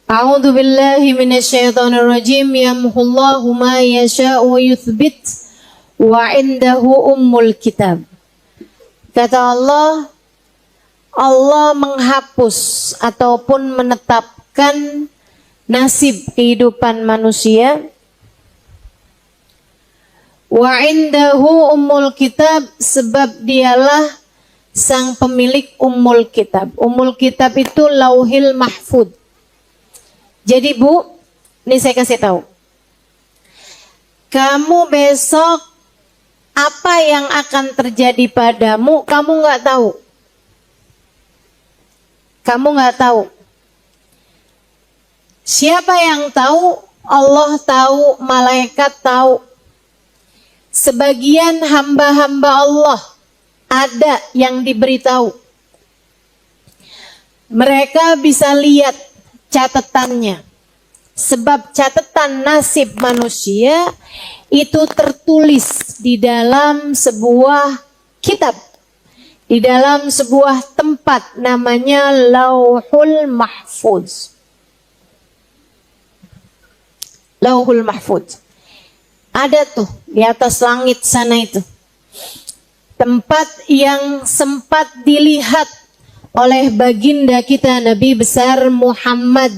A'udzu billahi minasyaitonir rajim. Yamhullahu ma yasha'u wa yuthbit wa 'indahu ummul kitab. Kata Allah, Allah menghapus ataupun menetapkan nasib kehidupan manusia. Wa 'indahu ummul kitab, sebab dialah sang pemilik ummul kitab. Ummul kitab itu Lauhil Mahfud. Jadi Bu, ini saya kasih tahu. Kamu besok apa yang akan terjadi padamu, kamu nggak tahu. Kamu nggak tahu. Siapa yang tahu? Allah tahu, malaikat tahu. Sebagian hamba-hamba Allah ada yang diberitahu. Mereka bisa lihat catatannya. Sebab catatan nasib manusia itu tertulis di dalam sebuah kitab. Di dalam sebuah tempat namanya Lauhul Mahfuz. Lauhul Mahfuz. Ada tuh di atas langit sana itu. Tempat yang sempat dilihat oleh baginda kita Nabi besar Muhammad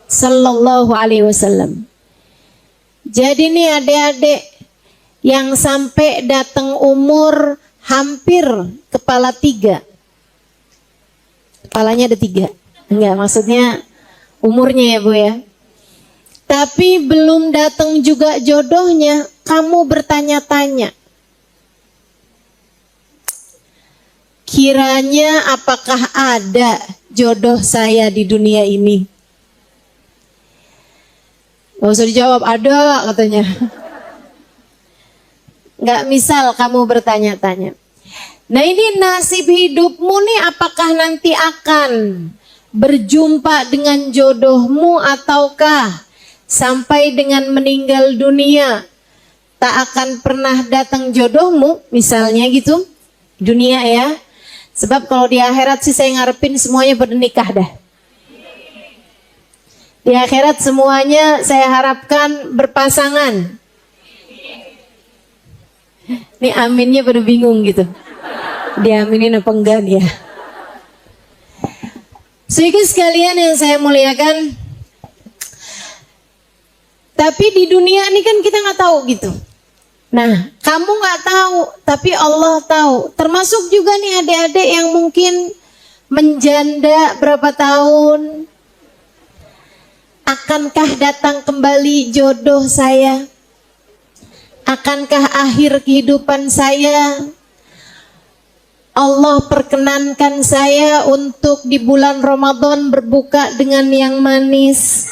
sallallahu alaihi wasallam. Jadi nih adik-adik yang sampai datang umur hampir kepala 3. Kepalanya ada 3. Enggak, maksudnya umurnya ya Bu ya. Tapi belum datang juga jodohnya, kamu bertanya-tanya. Kiranya apakah ada jodoh saya di dunia ini? Gak usah dijawab, ada katanya. Gak misal kamu bertanya-tanya. Nah ini nasib hidupmu nih, apakah nanti akan berjumpa dengan jodohmu ataukah sampai dengan meninggal dunia tak akan pernah datang jodohmu, misalnya gitu, dunia ya. Sebab kalau di akhirat sih saya ngarepin semuanya pada nikah dah. Di akhirat semuanya saya harapkan berpasangan. Ini aminnya pada bingung gitu. Diaminin apa enggak dia? Sedikit sekalian yang saya muliakan. Tapi di dunia ini kan kita nggak tahu gitu. Nah, kamu nggak tahu, tapi Allah tahu. Termasuk juga nih adik-adik yang mungkin menjanda berapa tahun. Akankah datang kembali jodoh saya? Akankah akhir kehidupan saya? Allah perkenankan saya untuk di bulan Ramadan berbuka dengan yang manis.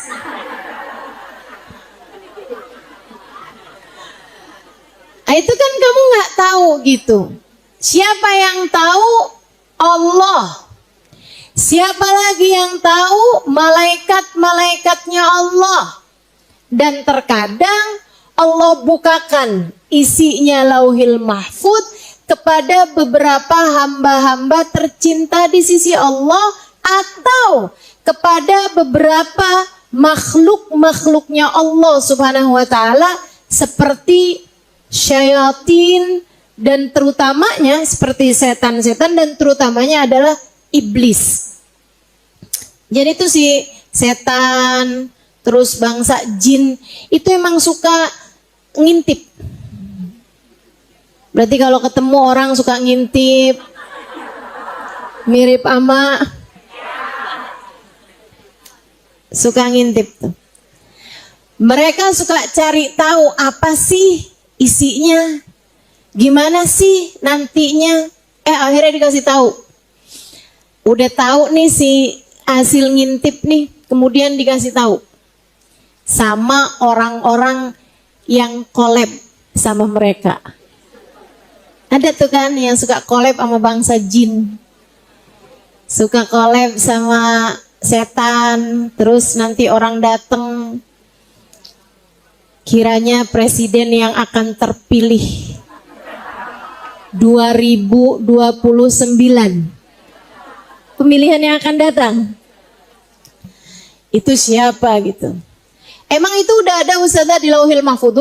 Itu kan kamu nggak tahu gitu. Siapa yang tahu? Allah. Siapa lagi yang tahu? Malaikat-malaikatnya Allah. Dan terkadang Allah bukakan isinya Lauhil Mahfud kepada beberapa hamba-hamba tercinta di sisi Allah atau kepada beberapa makhluk-makhluknya Allah Subhanahu wa taala seperti syayatin dan terutamanya seperti setan-setan dan terutamanya adalah iblis. Jadi itu si setan terus bangsa jin itu emang suka ngintip. Berarti kalau ketemu orang suka ngintip, mirip ama suka ngintip tuh. Mereka suka cari tahu apa sih isinya, gimana sih nantinya. Akhirnya dikasih tahu. Udah tahu nih si hasil ngintip nih, kemudian dikasih tahu sama orang-orang yang collab sama mereka. Ada tuh kan yang suka collab sama bangsa jin, suka collab sama setan, terus nanti orang datang kiranya presiden yang akan terpilih 2029, pemilihan yang akan datang. Itu siapa gitu. Emang itu udah ada Ustazah di Lauhil Mahfudz?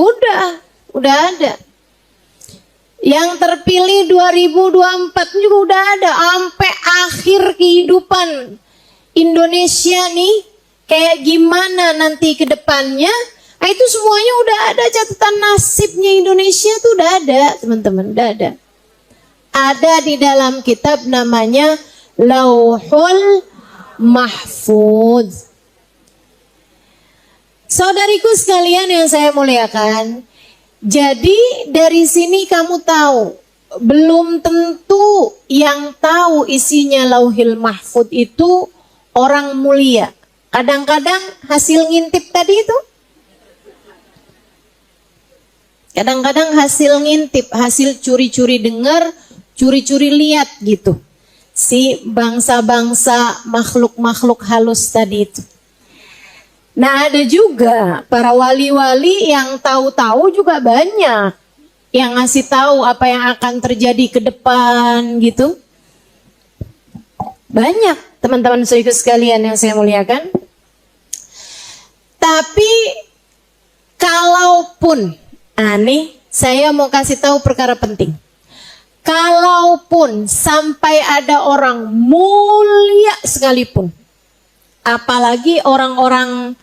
Udah ada. Yang terpilih 2024 juga udah ada. Sampai akhir kehidupan Indonesia nih, kayak gimana nanti ke depannya, nah itu semuanya udah ada, catatan nasibnya Indonesia tuh udah ada, teman-teman, udah ada. Ada di dalam kitab namanya Lauhul Mahfudz. Saudariku sekalian yang saya muliakan, jadi dari sini kamu tahu, belum tentu yang tahu isinya Lauhil Mahfudz itu orang mulia. Kadang-kadang hasil ngintip tadi itu, kadang-kadang hasil ngintip, hasil curi-curi dengar, curi-curi lihat gitu. Si bangsa-bangsa makhluk-makhluk halus tadi itu. Nah, ada juga para wali-wali yang tahu-tahu juga banyak, yang ngasih tahu apa yang akan terjadi ke depan gitu. Banyak teman-teman saudara sekalian yang saya muliakan. Tapi kalaupun, nih saya mau kasih tahu perkara penting. Kalaupun sampai ada orang mulia sekalipun, apalagi orang-orang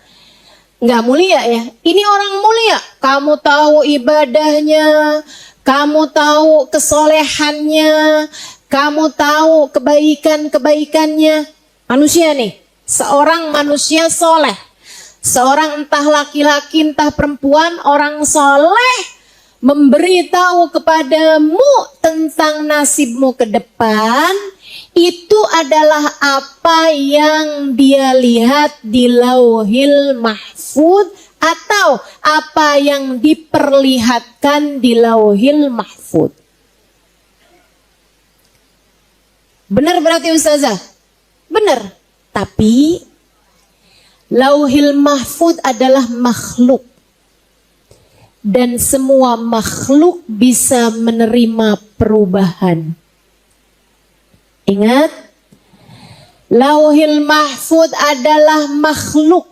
nggak mulia ya. Ini orang mulia, kamu tahu ibadahnya, kamu tahu kesolehannya, kamu tahu kebaikan-kebaikannya. Manusia nih, seorang manusia soleh, seorang entah laki-laki entah perempuan, orang soleh memberitahu kepadamu tentang nasibmu ke depan. Itu adalah apa yang dia lihat di Lauhil Mahfudz atau apa yang diperlihatkan di Lauhil Mahfudz. Benar berarti Ustazah? Benar. Tapi Lauhil Mahfudz adalah makhluk. Dan semua makhluk bisa menerima perubahan. Ingat, Lauhil Mahfudz adalah makhluk.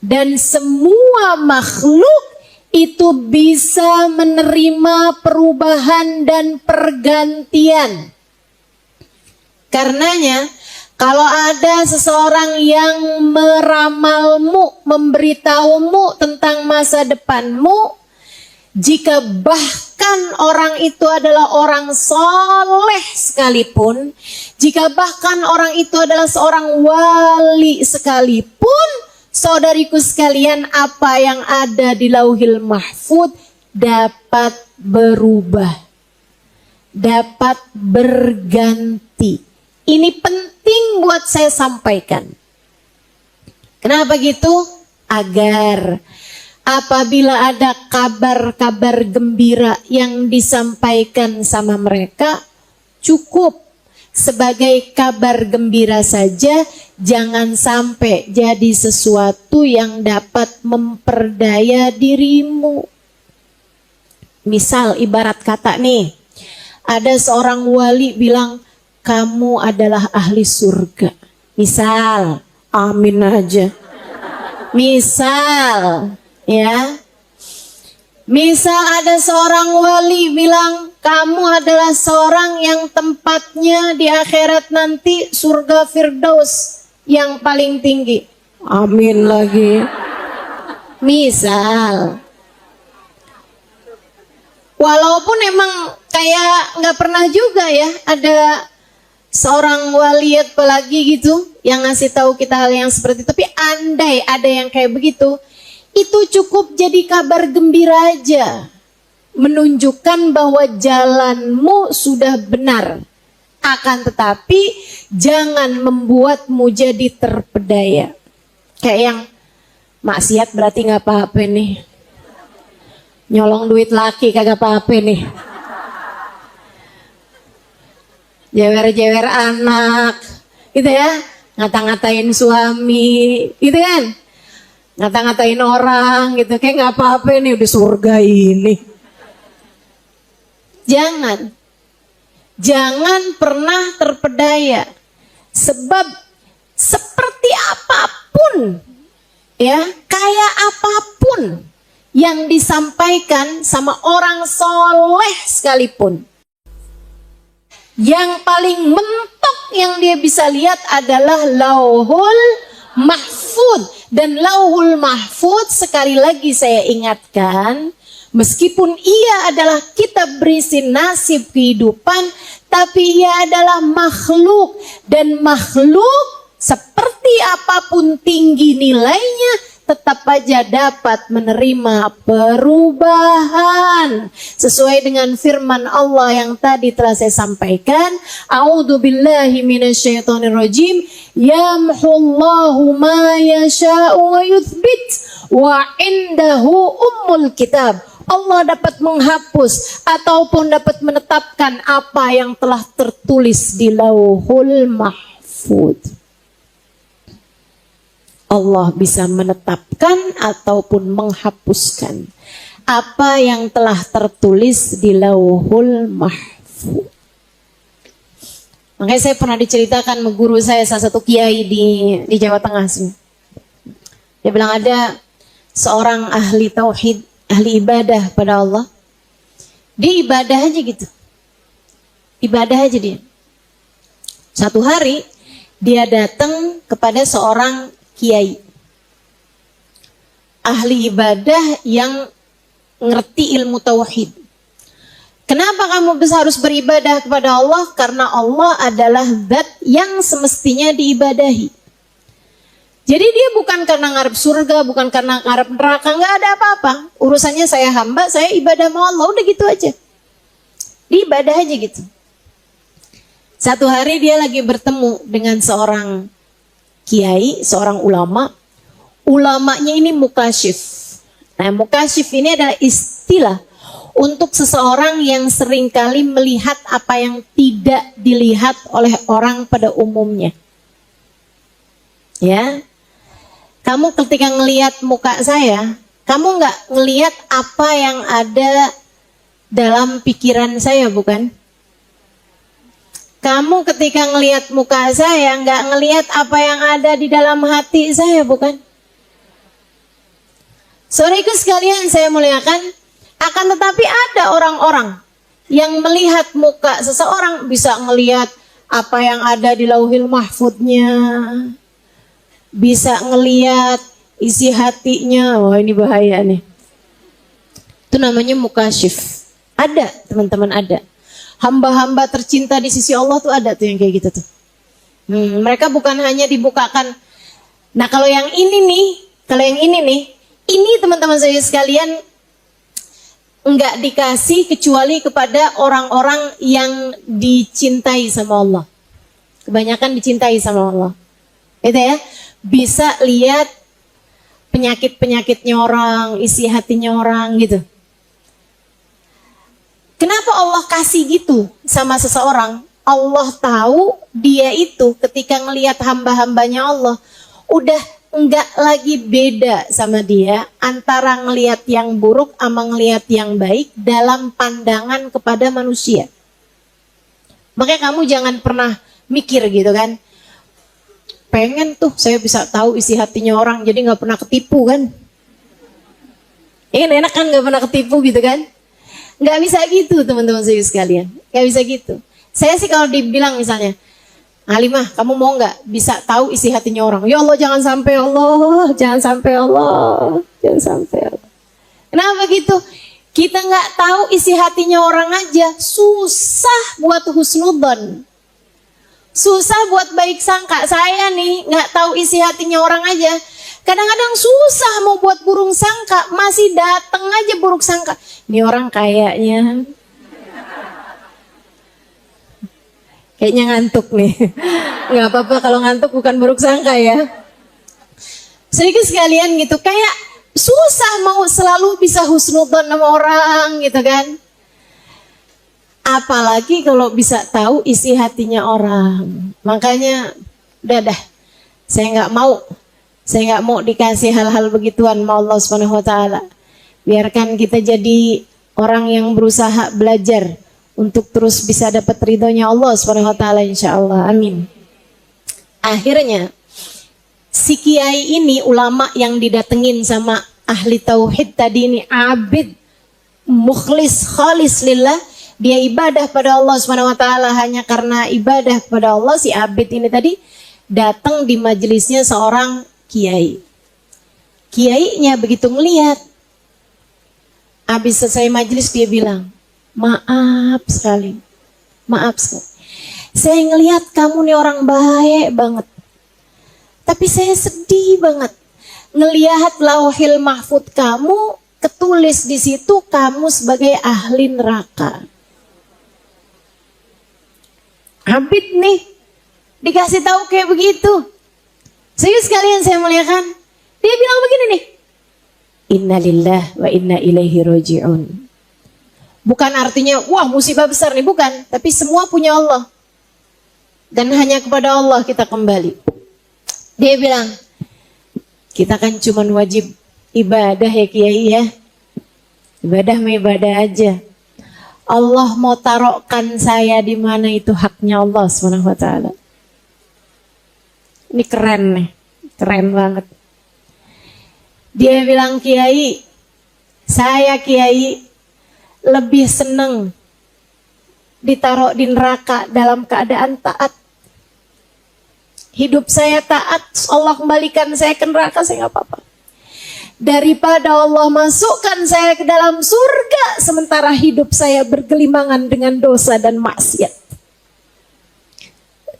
Dan semua makhluk itu bisa menerima perubahan dan pergantian. Karenanya, kalau ada seseorang yang meramalmu, memberitahumu tentang masa depanmu, jika bahkan orang itu adalah orang soleh sekalipun, jika bahkan orang itu adalah seorang wali sekalipun, saudariku sekalian, apa yang ada di Lauhil Mahfudz dapat berubah, dapat berganti. Ini penting buat saya sampaikan. Kenapa gitu? Agar apabila ada kabar-kabar gembira yang disampaikan sama mereka, cukup sebagai kabar gembira saja, jangan sampai jadi sesuatu yang dapat memperdaya dirimu. Misal ibarat kata nih, ada seorang wali bilang, kamu adalah ahli surga. Misal, amin aja. Misal, ya. Misal ada seorang wali bilang, kamu adalah seorang yang tempatnya di akhirat nanti surga Firdaus yang paling tinggi. Amin lagi. Misal. Walaupun emang kayak nggak pernah juga ya ada seorang wali apalagi gitu yang ngasih tahu kita hal yang seperti itu. Tapi andai ada yang kayak begitu, itu cukup jadi kabar gembira aja, menunjukkan bahwa jalanmu sudah benar. Akan tetapi jangan membuatmu jadi terpedaya. Kayak yang maksiat berarti nggak apa-apa nih, nyolong duit laki kagak apa-apa nih, jewer-jewer anak, gitu ya, ngata-ngatain suami, gitu kan, ngata-ngatain orang, gitu, kayak nggak apa-apa nih, udah surga ini. Jangan pernah terpedaya, sebab seperti apapun apapun, ya, kayak apapun yang disampaikan sama orang soleh sekalipun, yang paling mentok yang dia bisa lihat adalah Lauhul Mahfud. Dan Lauhul Mahfud, sekali lagi saya ingatkan, meskipun ia adalah kitab berisi nasib kehidupan, tapi ia adalah makhluk. Dan makhluk seperti apapun tinggi nilainya, tetap aja dapat menerima perubahan. Sesuai dengan firman Allah yang tadi telah saya sampaikan, A'udzubillahi minasyaitonirrajim, yamhullahu ma yasha'u wa yuthbit wa indahu ummul kitab. Allah dapat menghapus ataupun dapat menetapkan apa yang telah tertulis di Lauhul Mahfud. Allah bisa menetapkan ataupun menghapuskan apa yang telah tertulis di Lauhul Mahfud. Makanya saya pernah diceritakan guru saya, salah satu kiai di Jawa Tengah sini. Dia bilang ada seorang ahli tauhid, ahli ibadah pada Allah. Dia ibadah aja gitu. Ibadah aja dia. Satu hari dia datang kepada seorang kiai, ahli ibadah yang ngerti ilmu tauhid. Kenapa kamu harus beribadah kepada Allah? Karena Allah adalah zat yang semestinya diibadahi. Jadi dia bukan karena ngarep surga, bukan karena ngarep neraka, nggak ada apa-apa. Urusannya saya hamba, saya ibadah sama Allah, udah gitu aja. Diibadah aja gitu. Satu hari dia lagi bertemu dengan seorang kiai, seorang ulama. Ulamanya ini mukasyif. Nah, mukasyif ini adalah istilah untuk seseorang yang seringkali melihat apa yang tidak dilihat oleh orang pada umumnya. Ya, kamu ketika ngelihat muka saya, kamu nggak ngelihat apa yang ada dalam pikiran saya, bukan? Kamu ketika ngelihat muka saya, nggak ngelihat apa yang ada di dalam hati saya, bukan? Saudaraku sekalian saya muliakan, akan tetapi ada orang-orang yang melihat muka seseorang, bisa ngelihat apa yang ada di Lauhul Mahfudnya, bisa ngelihat isi hatinya. Wah, ini bahaya nih. Itu namanya mukasyif. Ada, teman-teman, ada. Hamba-hamba tercinta di sisi Allah tuh ada tuh yang kayak gitu tuh. Mereka bukan hanya dibukakan. Nah, kalau yang ini nih, ini teman-teman saya sekalian enggak dikasih kecuali kepada orang-orang yang dicintai sama Allah. Kebanyakan dicintai sama Allah. Itu ya, bisa lihat penyakit-penyakitnya orang, isi hatinya orang gitu. Kenapa Allah kasih gitu sama seseorang? Allah tahu dia itu ketika ngelihat hamba-hambanya Allah, udah enggak lagi beda sama dia antara ngelihat yang buruk sama ngelihat yang baik dalam pandangan kepada manusia. Makanya kamu jangan pernah mikir gitu kan, pengen tuh saya bisa tahu isi hatinya orang jadi nggak pernah ketipu kan. Enak kan nggak pernah ketipu gitu kan. Nggak bisa gitu teman-teman saya sekalian, nggak bisa gitu. Saya sih kalau dibilang misalnya, Halimah kamu mau nggak bisa tahu isi hatinya orang? Ya Allah jangan sampai, Allah jangan sampai, Allah jangan sampai, Allah. Kenapa gitu? Kita nggak tahu isi hatinya orang aja susah buat husnudzon, susah buat baik sangka. Saya nih nggak tahu isi hatinya orang aja, kadang-kadang susah mau buat buruk sangka, masih dateng aja buruk sangka. Ini orang kayaknya ngantuk nih. Nggak apa-apa kalau ngantuk, bukan buruk sangka ya. Sedikit sekalian gitu, kayak susah mau selalu bisa husnudzon sama orang gitu kan. Apalagi kalau bisa tahu isi hatinya orang. Makanya udah dah, saya nggak mau dikasih hal-hal begituan sama Allah Subhanahu wa taala. Biarkan kita jadi orang yang berusaha belajar untuk terus bisa dapat ridhonya Allah Subhanahu wa taala insyaallah. Amin. Akhirnya si kiai ini, ulama yang didatengin sama ahli tauhid tadi ini, abid, mukhlis, khalis lillah, dia ibadah pada Allah SWT hanya karena ibadah pada Allah. Si abid ini tadi datang di majelisnya seorang kiai. Kiainya begitu melihat, habis selesai majelis dia bilang, maaf sekali, saya ngelihat kamu nih orang baik banget, tapi saya sedih banget ngelihat lauhil mahfud kamu ketulis di situ kamu sebagai ahli neraka. Abid nih dikasih tahu kayak begitu. Serius sekalian saya muliakan. Dia bilang begini nih, innalillah wa inna ilaihi roji'un. Bukan artinya wah musibah besar nih, bukan, tapi semua punya Allah dan hanya kepada Allah kita kembali. Dia bilang, kita kan cuma wajib ibadah ya kiai ya, ibadah mah ibadah aja. Allah mau taruhkan saya di mana itu haknya Allah SWT. Ini keren nih, keren banget. Dia bilang, kiai, saya kiai lebih seneng ditaruh di neraka dalam keadaan taat. Hidup saya taat, Allah kembalikan saya ke neraka, saya gak apa-apa. Daripada Allah masukkan saya ke dalam surga, sementara hidup saya bergelimangan dengan dosa dan maksiat.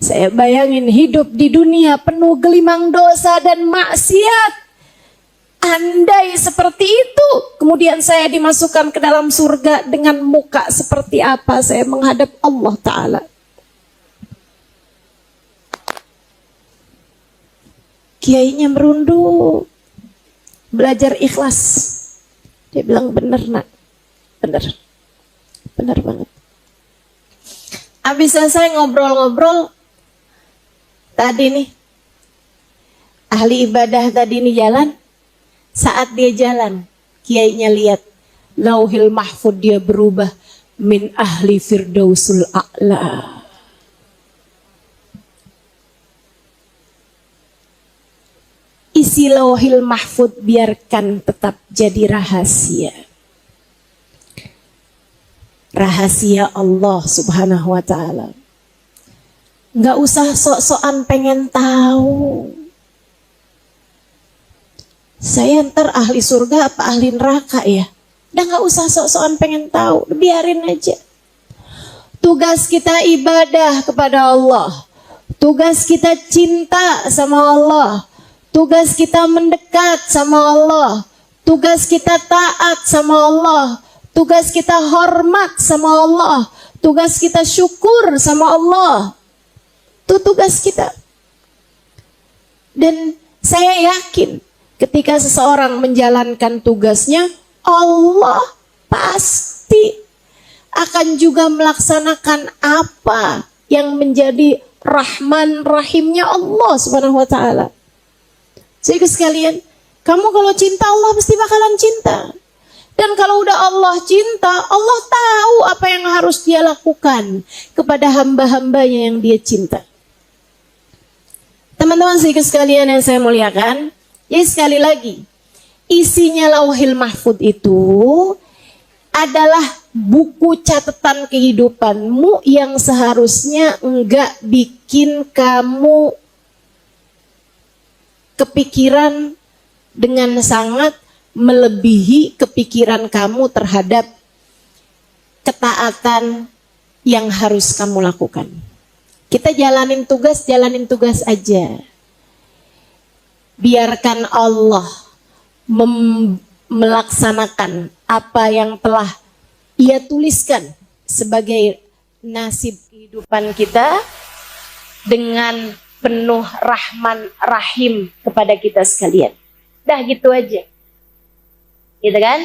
Saya bayangin hidup di dunia penuh gelimang dosa dan maksiat. Andai seperti itu, kemudian saya dimasukkan ke dalam surga, dengan muka seperti apa saya menghadap Allah Ta'ala. Kiainya merunduk, belajar ikhlas. Dia bilang, bener nak, bener banget. Habis selesai ngobrol-ngobrol, tadi nih, ahli ibadah tadi nih jalan. Saat dia jalan, kiainya lihat lauhil mahfud dia berubah min ahli firdausul a'la. Isi lauhil mahfud biarkan tetap jadi rahasia. Rahasia Allah Subhanahu wa ta'ala. Nggak usah sok-sokan pengen tahu. Saya ntar ahli surga apa ahli neraka ya? Udah gak usah sok-sokan pengen tahu, biarin aja. Tugas kita ibadah kepada Allah. Tugas kita cinta sama Allah. Tugas kita mendekat sama Allah. Tugas kita taat sama Allah. Tugas kita hormat sama Allah. Tugas kita syukur sama Allah. Itu tugas kita. Dan saya yakin ketika seseorang menjalankan tugasnya, Allah pasti akan juga melaksanakan apa yang menjadi rahman rahimnya Allah Subhanahu wa ta'ala. Sehingga sekalian, kamu kalau cinta Allah pasti bakalan cinta. Dan kalau udah Allah cinta, Allah tahu apa yang harus dia lakukan kepada hamba-hambanya yang dia cinta. Teman-teman sekalian yang saya muliakan, jadi sekali lagi, isinya lauhil mahfud itu adalah buku catatan kehidupanmu yang seharusnya enggak bikin kamu kepikiran dengan sangat melebihi kepikiran kamu terhadap ketaatan yang harus kamu lakukan. Kita jalanin tugas aja. Biarkan Allah melaksanakan apa yang telah Ia tuliskan sebagai nasib kehidupan kita dengan penuh rahman rahim kepada kita sekalian. Dah gitu aja. Gitu kan?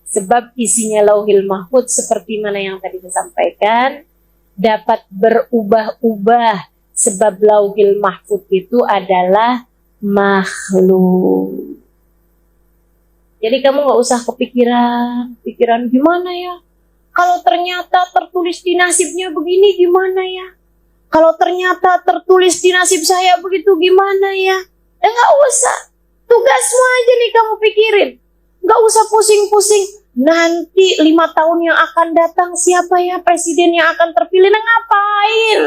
Sebab isinya lauhil mahfud seperti mana yang tadi saya sampaikan, dapat berubah-ubah sebab lauhil mahfud itu adalah makhluk. Jadi kamu gak usah pikiran gimana ya? Kalau ternyata tertulis di nasibnya begini gimana ya? Kalau ternyata tertulis di nasib saya begitu gimana ya? Ya nggak usah. Tugasmu aja nih kamu pikirin. Nggak usah pusing-pusing. Nanti 5 tahun yang akan datang siapa ya presiden yang akan terpilih? Nah, ngapain?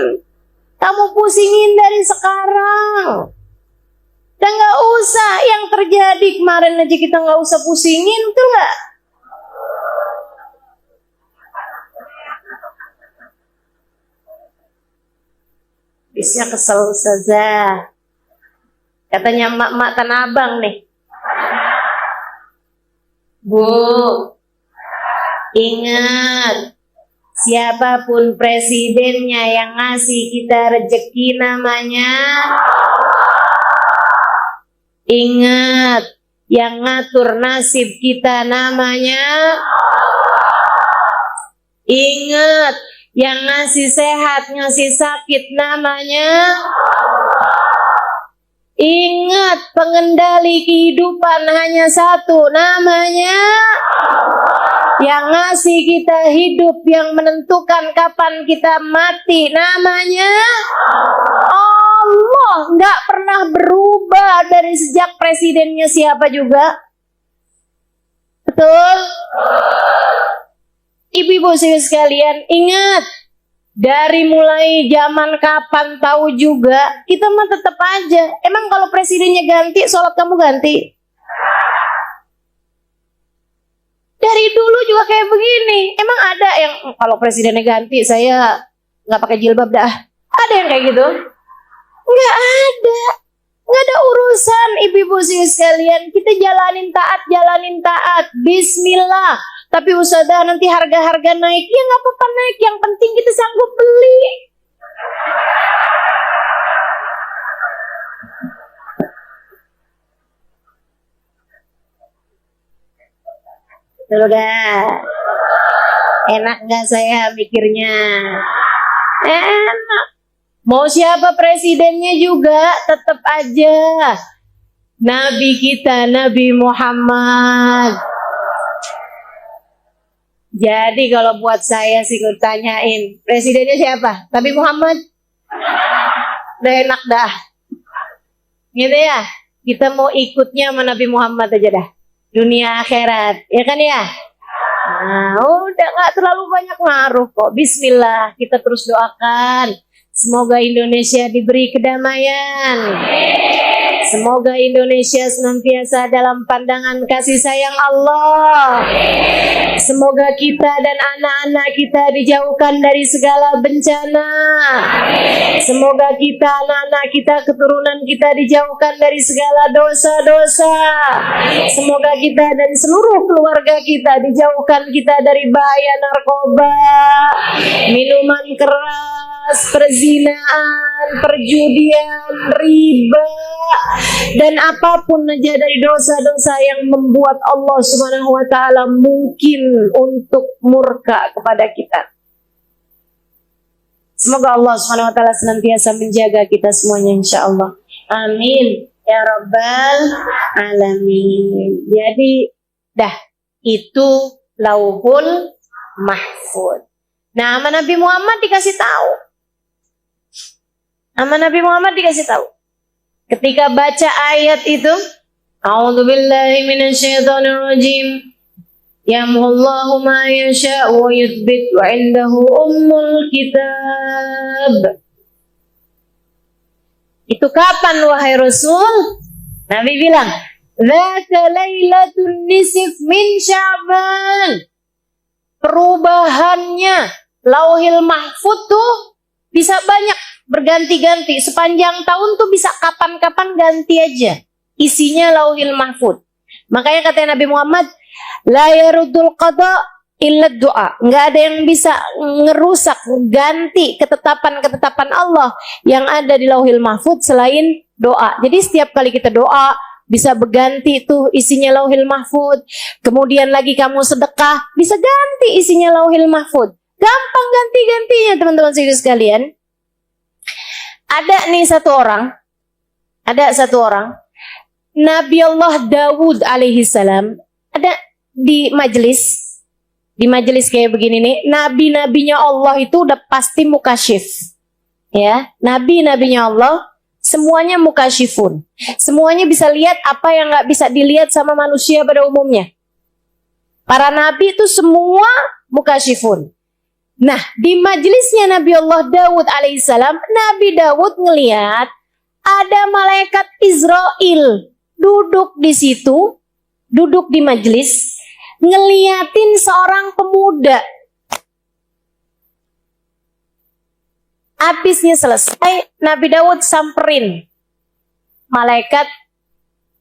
Kamu pusingin dari sekarang. Dan nggak usah yang terjadi kemarin aja kita nggak usah pusingin, betul nggak? Bisa kesel saja. Katanya emak-emak Tanah Abang nih. Bu, ingat, siapapun presidennya yang ngasih kita rezeki namanya. Ingat, yang ngatur nasib kita namanya. Ingat, yang ngasih sehat, ngasih sakit namanya. Ingat, pengendali kehidupan hanya satu namanya. Yang ngasih kita hidup, yang menentukan kapan kita mati namanya Allah. Nggak pernah berubah dari sejak presidennya siapa juga. Betul? Ibu-ibu sekalian, ingat, dari mulai zaman kapan tahu juga, kita mah tetap aja. Emang kalau presidennya ganti, sholat kamu ganti? Dari dulu juga kayak begini. Emang ada yang kalau presidennya ganti, saya nggak pakai jilbab dah? Ada yang kayak gitu? Nggak ada. Nggak ada urusan, ibu-ibu sekalian. Kita jalanin taat. Bismillah. Tapi usaha nanti harga-harga naik. Ya nggak apa-apa naik. Yang penting kita sanggup beli. Betul gak? Enak gak saya mikirnya? Enak. Mau siapa presidennya juga tetap aja Nabi kita, Nabi Muhammad. Jadi kalau buat saya sih gue tanyain, presidennya siapa? Nabi Muhammad? Udah enak dah. Gitu ya? Kita mau ikutnya sama Nabi Muhammad aja dah. Dunia akhirat, ya kan ya? Nah, udah gak terlalu banyak ngaruh kok. Bismillah, kita terus doakan. Semoga Indonesia diberi kedamaian. Semoga Indonesia senantiasa dalam pandangan kasih sayang Allah. Semoga kita dan anak-anak kita dijauhkan dari segala bencana. Semoga kita, anak-anak kita, keturunan kita dijauhkan dari segala dosa-dosa. Semoga kita dan seluruh keluarga kita dijauhkan kita dari bahaya narkoba, minuman keras, perzinaan, perjudian, riba, dan apapun aja dari dosa-dosa yang membuat Allah Subhanahu wa taala mungkin untuk murka kepada kita. Semoga Allah Subhanahu wa taala senantiasa menjaga kita semuanya insyaallah. Amin ya rabbal alamin. Jadi dah itu Lauhul Mahfuz. Nah, sama Nabi Muhammad dikasih tahu. Sama Nabi Muhammad dikasih tahu. Ketika baca ayat itu, A'udzubillahi minasyaitonir rajim. Yamhullahu ma yasha' wa yuthbit wa 'indahu ummul kitab. Itu kapan wahai Rasul? Nabi bilang, "Dzaka lailatun nisf min Sya'ban." Perubahannya Lauhil Mahfuz tuh bisa banyak, berganti-ganti. Sepanjang tahun tuh bisa kapan-kapan ganti aja isinya Lauhil Mahfuz. Makanya kata Nabi Muhammad, la yarudul qada illa doa. Nggak ada yang bisa ngerusak, ganti ketetapan-ketetapan Allah yang ada di Lauhil Mahfuz selain doa. Jadi setiap kali kita doa bisa berganti tuh isinya Lauhil Mahfuz. Kemudian lagi kamu sedekah, bisa ganti isinya Lauhil Mahfuz. Gampang ganti-gantinya teman-teman sekalian. Ada satu orang, Nabi Allah Dawud alaihi salam, ada di majelis kayak begini nih, nabi-nabinya Allah itu udah pasti mukasyif. Ya, nabi-nabinya Allah semuanya mukasyifun. Semuanya bisa lihat apa yang nggak bisa dilihat sama manusia pada umumnya. Para nabi itu semua mukasyifun. Nah, di majelisnya Nabi Allah Daud alaihissalam, Nabi Daud ngelihat ada malaikat Israel duduk di situ, duduk di majelis, ngeliatin seorang pemuda. Habisnya selesai, Nabi Daud samperin malaikat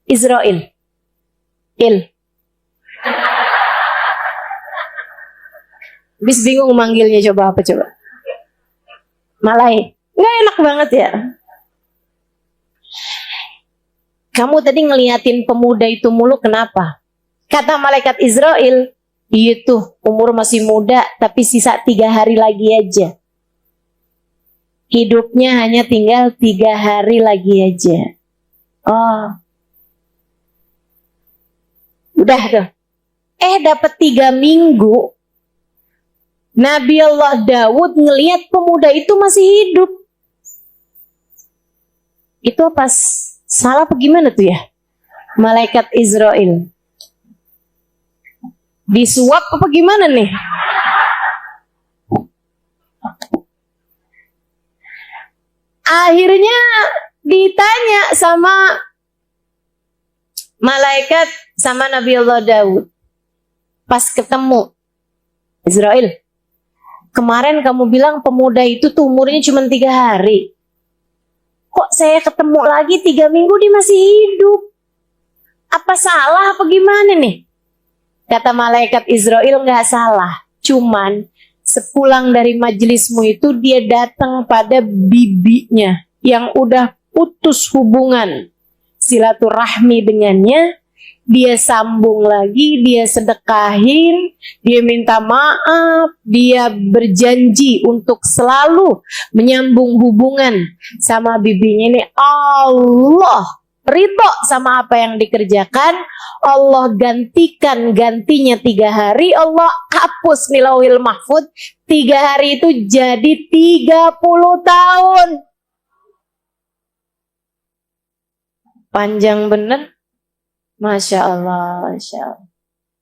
Israel. Habis bingung manggilnya, coba apa coba? Malai. Nggak enak banget ya. Kamu tadi ngeliatin pemuda itu mulu, kenapa? Kata malaikat Israel, iya tuh umur masih muda tapi sisa 3 hari lagi aja. Hidupnya hanya tinggal 3 hari lagi aja. Oh, udah tuh. Dapat 3 minggu. Nabi Allah Daud ngelihat pemuda itu masih hidup. Itu apa salah apa gimana tuh ya? Malaikat Israel disuap apa gimana nih? Akhirnya ditanya sama malaikat sama Nabi Allah Daud. Pas ketemu Israel, kemarin kamu bilang pemuda itu tuh umurnya cuma 3 hari. Kok saya ketemu lagi 3 minggu dia masih hidup? Apa salah apa gimana nih? Kata malaikat Israel, nggak salah. Cuman sepulang dari majelismu itu dia datang pada bibinya yang udah putus hubungan silaturahmi dengannya. Dia sambung lagi, dia sedekahin, dia minta maaf, dia berjanji untuk selalu menyambung hubungan sama bibinya ini. Allah ridho sama apa yang dikerjakan, Allah gantinya 3 hari, Allah hapus di Lauhil Mahfud 3 hari itu jadi 30 tahun. Panjang bener. Masya Allah, Masya Allah.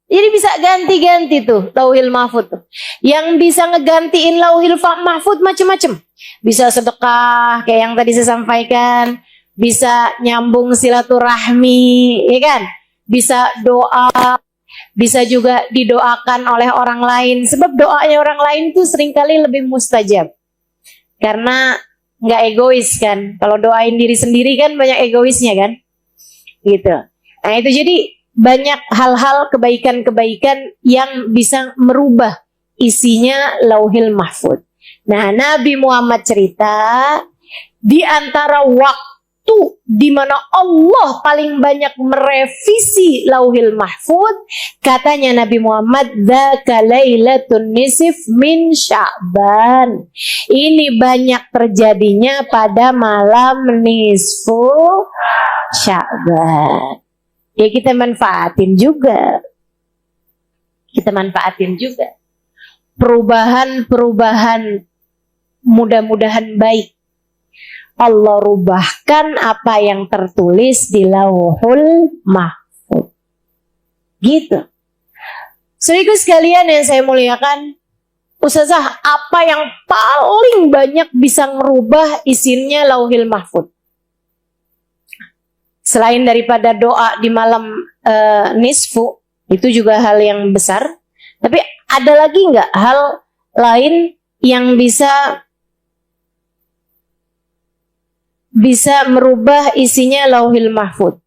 Jadi bisa ganti-ganti tuh Lauhil Mahfud tuh. Yang bisa ngegantiin Lauhil Mahfud macem-macem. Bisa sedekah kayak yang tadi saya sampaikan, bisa nyambung silaturahmi, ya kan? Bisa doa, bisa juga didoakan oleh orang lain. Sebab doanya orang lain tuh seringkali lebih mustajab. Karena nggak egois kan. Kalau doain diri sendiri kan banyak egoisnya kan. Gitu. Nah itu jadi banyak hal-hal kebaikan-kebaikan yang bisa merubah isinya Lauhil Mahfud. Nah Nabi Muhammad cerita di antara waktu di mana Allah paling banyak merevisi Lauhil Mahfud, katanya Nabi Muhammad, dzaka lailatun nisf min Sya'ban. Ini banyak terjadinya pada malam nisfu Sya'ban. Ya kita manfaatin juga. Kita manfaatin juga. Perubahan-perubahan mudah-mudahan baik. Allah rubahkan apa yang tertulis di Lauhul Mahfud. Gitu. Saudara sekalian yang saya muliakan, Ustazah, apa yang paling banyak bisa merubah isinya Lauhil Mahfud? Selain daripada doa di malam nisfu, itu juga hal yang besar. Tapi ada lagi nggak hal lain yang bisa merubah isinya Lauhil Mahfud?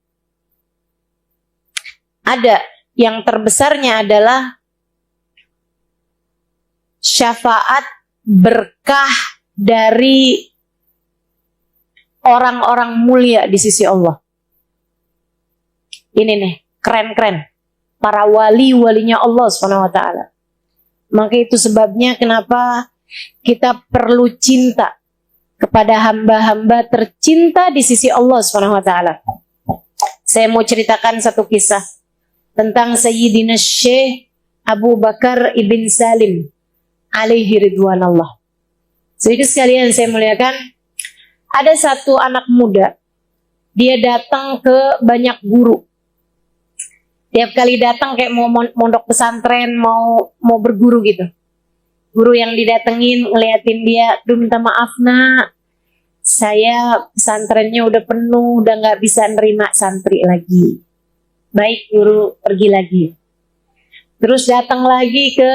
Ada. Yang terbesarnya adalah syafaat berkah dari orang-orang mulia di sisi Allah. Ini nih, keren-keren. Para wali-walinya Allah SWT. Maka itu sebabnya kenapa kita perlu cinta kepada hamba-hamba tercinta di sisi Allah SWT. Saya mau ceritakan satu kisah tentang Sayyidina Syekh Abu Bakar Ibn Salim alaihi ridwanallah. Sedikit sekalian saya muliakan, Ada satu anak muda, dia datang ke banyak guru. Tiap kali datang kayak mau mondok pesantren, mau berguru gitu. Guru yang didatengin ngeliatin dia, "Duh, minta maaf nak, saya pesantrennya udah penuh, udah nggak bisa nerima santri lagi." Baik, guru pergi lagi. Terus datang lagi ke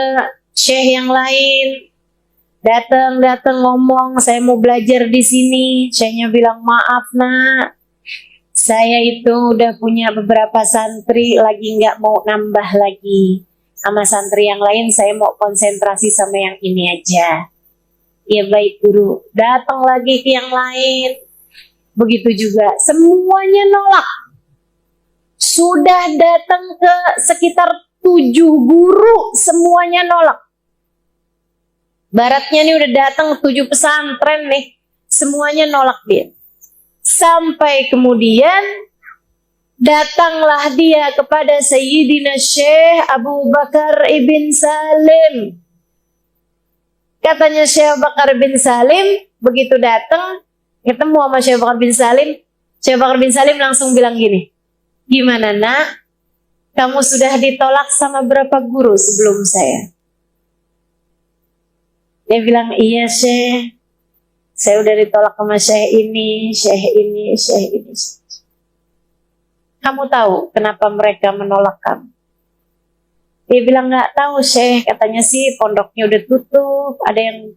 syekh yang lain. Datang ngomong, "Saya mau belajar di sini." Syekhnya bilang, "Maaf nak, saya itu udah punya beberapa santri, lagi nggak mau nambah lagi. Sama santri yang lain saya mau konsentrasi sama yang ini aja." Ya baik guru. Datang lagi ke yang lain. Begitu juga. Semuanya nolak. Sudah datang ke sekitar 7 guru, semuanya nolak. Baratnya nih udah datang 7 pesantren nih, semuanya nolak dia. Sampai kemudian datanglah dia kepada Sayyidina Syekh Abu Bakar ibn Salim. Katanya Syekh Abu Bakar bin Salim, begitu datang, ketemu sama Syekh Abu Bakar bin Salim, Syekh Abu Bakar bin Salim langsung bilang gini, "Gimana nak? Kamu sudah ditolak sama berapa guru sebelum saya?" Dia bilang, "Iya Syekh, saya udah ditolak sama Syekh ini, Syekh ini, Syekh ini." "Kamu tahu kenapa mereka menolak kamu?" Dia bilang, "Nggak tahu Syekh, katanya sih pondoknya udah tutup, ada yang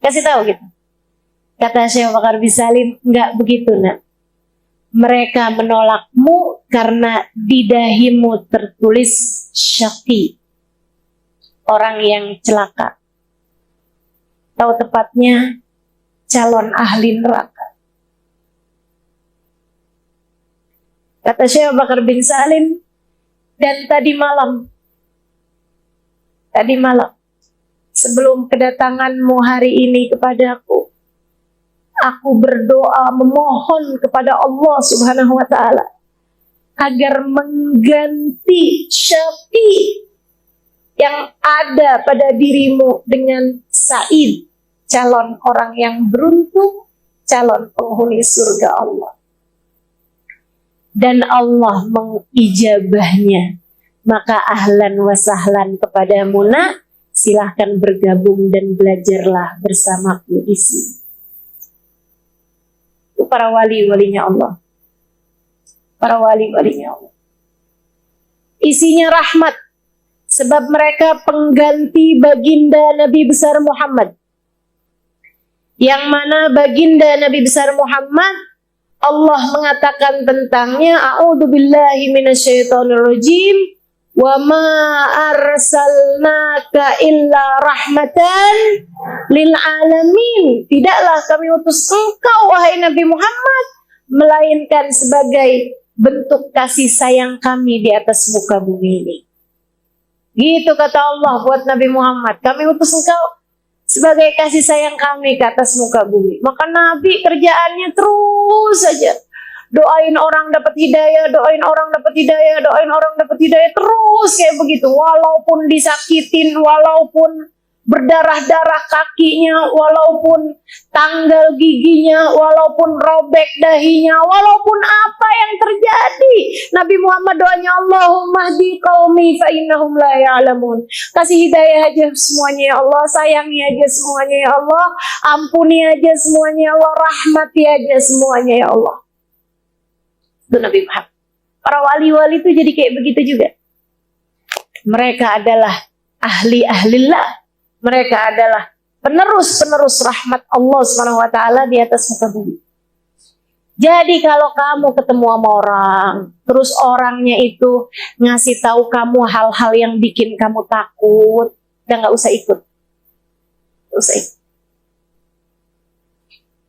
kasih tahu gitu." Kata Syekh Bakar bin Salim, "Nggak begitu nak. Mereka menolakmu karena di dahimu tertulis syaqi, orang yang celaka. Tahu tepatnya calon ahli neraka." Kata Syekh Bakar bin Salim, "Dan tadi malam, sebelum kedatanganmu hari ini kepadaku, aku berdoa memohon kepada Allah Subhanahu wa Ta'ala agar mengganti syaqi yang ada pada dirimu dengan Sa'id, calon orang yang beruntung, calon penghuni surga Allah." Dan Allah mengijabahnya. Maka ahlan wa sahlan kepadamu nak, silahkan bergabung dan belajarlah bersamaku di sini. Itu para wali-walinya Allah. Para wali-walinya Allah. Isinya rahmat. Sebab mereka pengganti baginda Nabi besar Muhammad. Yang mana baginda Nabi besar Muhammad, Allah mengatakan tentangnya, "A'udzubillahi minasyaitonirrajim. Wa ma arsalnaka illa rahmatan lil alamin." Tidaklah kami utus engkau wahai Nabi Muhammad melainkan sebagai bentuk kasih sayang kami di atas muka bumi ini. Gitu kata Allah buat Nabi Muhammad, kami utus engkau sebagai kasih sayang kami ke atas muka bumi. Maka Nabi kerjaannya terus saja doain orang dapat hidayah, doain orang dapat hidayah, doain orang dapat hidayah, terus kayak begitu. Walaupun disakitin, walaupun berdarah-darah kakinya, walaupun tanggal giginya, walaupun robek dahinya, walaupun apa yang terjadi, Nabi Muhammad doanya, "Allahumma hdi qaumi fa innahum la ya'lamun." Kasih hidayah aja semuanya ya Allah, sayangi aja semuanya ya Allah, ampuni aja semuanya ya Allah, rahmati aja semuanya ya Allah. Itu Nabi Muhammad. Para wali-wali itu jadi kayak begitu juga. Mereka adalah ahli-ahlillah. Mereka adalah penerus-penerus rahmat Allah SWT di atas muka bumi. Jadi kalau kamu ketemu sama orang, terus orangnya itu ngasih tahu kamu hal-hal yang bikin kamu takut, udah nggak usah ikut. Nggak usah ikut.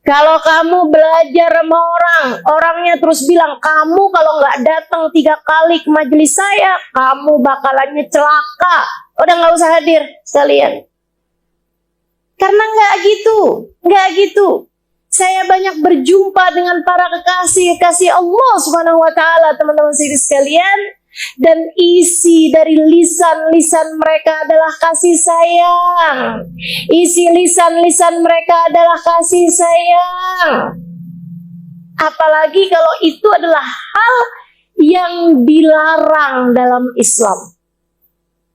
Kalau kamu belajar sama orang, orangnya terus bilang, "Kamu kalau nggak datang 3 kali ke majelis saya, kamu bakalannya celaka." Udah nggak usah hadir sekalian. Karena nggak gitu. Saya banyak berjumpa dengan para kekasih Allah Subhanahu wa Ta'ala, teman-teman sekalian. Dan isi dari lisan-lisan mereka adalah kasih sayang. Isi lisan-lisan mereka adalah kasih sayang. Apalagi kalau itu adalah hal yang dilarang dalam Islam.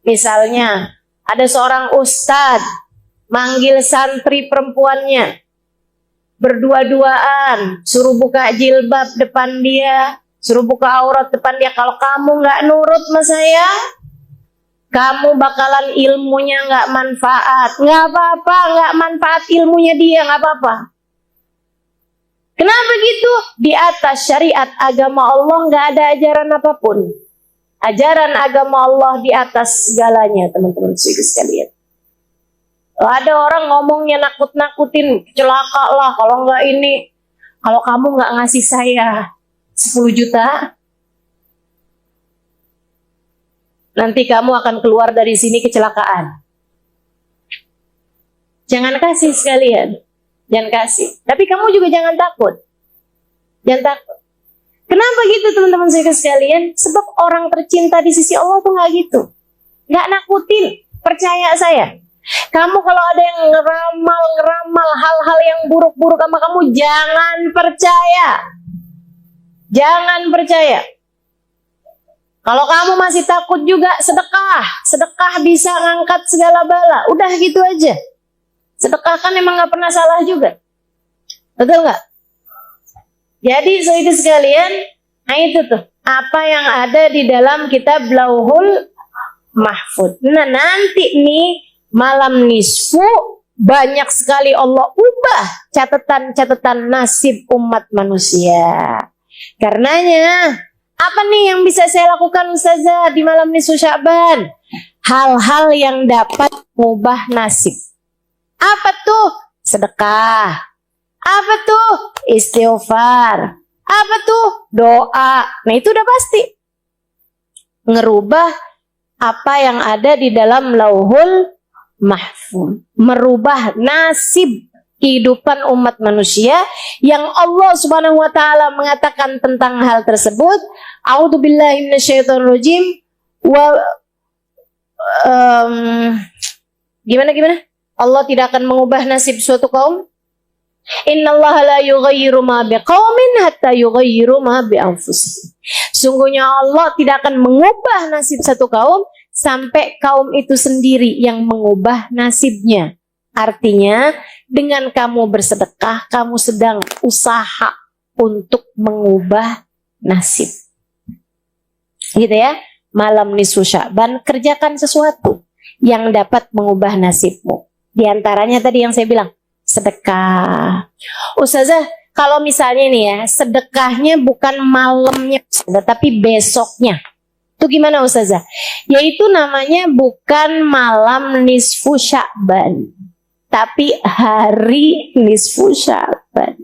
Misalnya, ada seorang ustadz manggil santri perempuannya, berdua-duaan, suruh buka jilbab depan dia, suruh buka aurat depan dia. Kalau kamu nggak nurut sama saya, kamu bakalan ilmunya nggak manfaat. Nggak apa-apa, nggak manfaat ilmunya dia, nggak apa-apa. Kenapa gitu? Di atas syariat agama Allah nggak ada ajaran apapun. Ajaran agama Allah di atas segalanya, teman-teman sekalian. Ada orang ngomongnya nakut-nakutin, celaka lah kalau nggak ini. Kalau kamu nggak ngasih saya 10 juta, nanti kamu akan keluar dari sini kecelakaan. Jangan kasih sekalian. Jangan kasih. Tapi kamu juga jangan takut. Jangan takut. Kenapa gitu teman-teman saya sekalian? Sebab orang tercinta di sisi Allah tuh nggak gitu. Nggak nakutin. Percaya saya. Kamu kalau ada yang ngeramal hal-hal yang buruk-buruk sama kamu, jangan percaya. Jangan percaya. Kalau kamu masih takut juga, sedekah. Sedekah bisa ngangkat segala bala. Udah gitu aja. Sedekah kan emang gak pernah salah juga. Betul gak? Jadi saudara sekalian, nah itu tuh. Apa yang ada di dalam kitab Lauhul Mahfud. Nah nanti nih, malam nisfu, banyak sekali Allah ubah catatan-catatan nasib umat manusia. Karenanya, apa nih yang bisa saya lakukan Ustazah di malam nisfu Sya'ban? Hal-hal yang dapat mengubah nasib. Apa tuh? Sedekah. Apa tuh? Istighfar. Apa tuh? Doa. Nah itu udah pasti. Ngerubah apa yang ada di dalam Lauhul Mahfud. Merubah nasib kehidupan umat manusia yang Allah Subhanahu wa taala mengatakan tentang hal tersebut. A'udzubillahi minasyaitonirrajim. Gimana? Allah tidak akan mengubah nasib suatu kaum. Innallaha la yughayyiru ma biqaumin hatta yughayyiru ma bi anfusihim. Sungguhnya Allah tidak akan mengubah nasib satu kaum sampai kaum itu sendiri yang mengubah nasibnya. Artinya, dengan kamu bersedekah, kamu sedang usaha untuk mengubah nasib. Gitu ya. Malam nisfu Sya'ban, kerjakan sesuatu yang dapat mengubah nasibmu. Di antaranya tadi yang saya bilang, sedekah. Ustazah, kalau misalnya nih ya, sedekahnya bukan malamnya, tapi besoknya. Itu gimana Ustazah? Yaitu namanya bukan malam nisfu Sya'ban, tapi hari nisfu Sya'ban.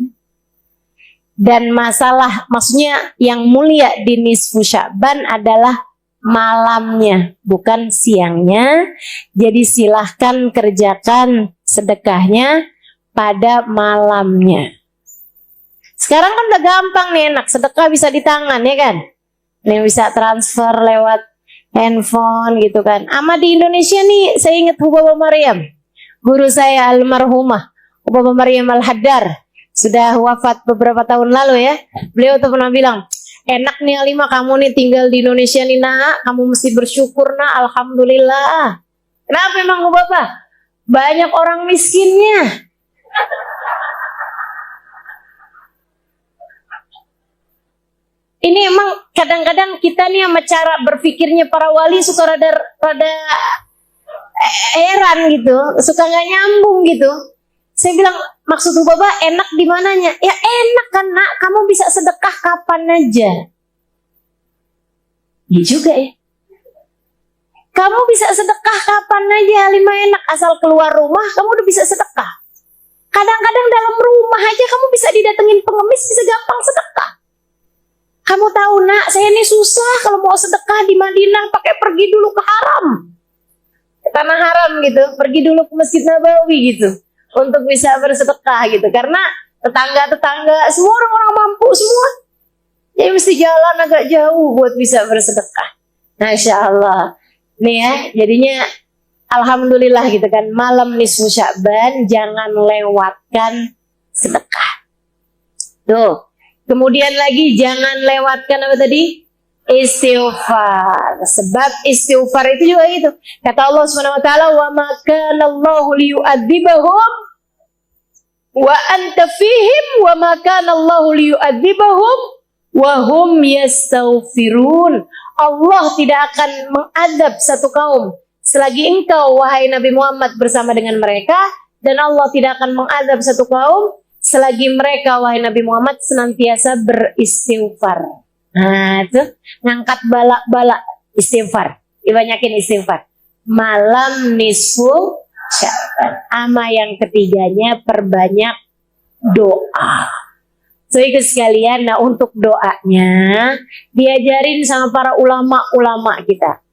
Dan maksudnya yang mulia di nisfu Sya'ban adalah malamnya, bukan siangnya. Jadi silahkan kerjakan sedekahnya pada malamnya. Sekarang kan udah gampang nih, enak. Sedekah bisa di tangan ya kan. Nih bisa transfer lewat handphone gitu kan. Ama di Indonesia nih, saya ingat Hubaba Maryam, guru saya almarhumah Hubaba Maryam Al-Haddar, sudah wafat beberapa tahun lalu ya. Beliau tuh pernah bilang, enak nih Alimah, kamu nih tinggal di Indonesia nih nak, kamu mesti bersyukur nak, alhamdulillah. Kenapa emang Bapak? Banyak orang miskinnya. Ini emang kadang-kadang kita nih sama cara berpikirnya para wali suka rada heran gitu, suka nggak nyambung gitu. Saya bilang, maksud Bapak enak di mananya? Ya enak kan nak, kamu bisa sedekah kapan aja. Ya juga ya. Kamu bisa sedekah kapan aja, Halimah, enak. Asal keluar rumah, kamu udah bisa sedekah. Kadang-kadang dalam rumah aja kamu bisa didatengin pengemis, bisa gampang sedekah. Kamu tahu nak, saya ini susah kalau mau sedekah di Madinah, pakai pergi dulu ke haram. Ke tanah haram gitu, pergi dulu ke Masjid Nabawi gitu. Untuk bisa bersedekah gitu. Karena tetangga-tetangga, semua orang-orang mampu semua. Jadi mesti jalan agak jauh buat bisa bersedekah. Masya Allah. Nih ya, jadinya alhamdulillah gitu kan. Malam nisfu Sya'ban, jangan lewatkan sedekah. Tuh. Kemudian lagi jangan lewatkan apa tadi? Istighfar. Sebab istighfar itu juga itu. Kata Allah Subhanahu wa taala, "Wa ma kana Allahu liyu'adzibahum wa anta fihim wa ma kana Allahu liyu'adzibahum wa hum yastaghfirun." Allah tidak akan mengadab satu kaum selagi engkau wahai Nabi Muhammad bersama dengan mereka, dan Allah tidak akan mengadab satu kaum selagi mereka wahai Nabi Muhammad senantiasa beristighfar. Nah, itu ngangkat balak-balak istighfar. Dibanyakin istighfar. Malam nisfu Sya'ban. Ama yang ketiganya perbanyak doa. So ikut sekalian, nah untuk doanya diajarin sama para ulama-ulama kita.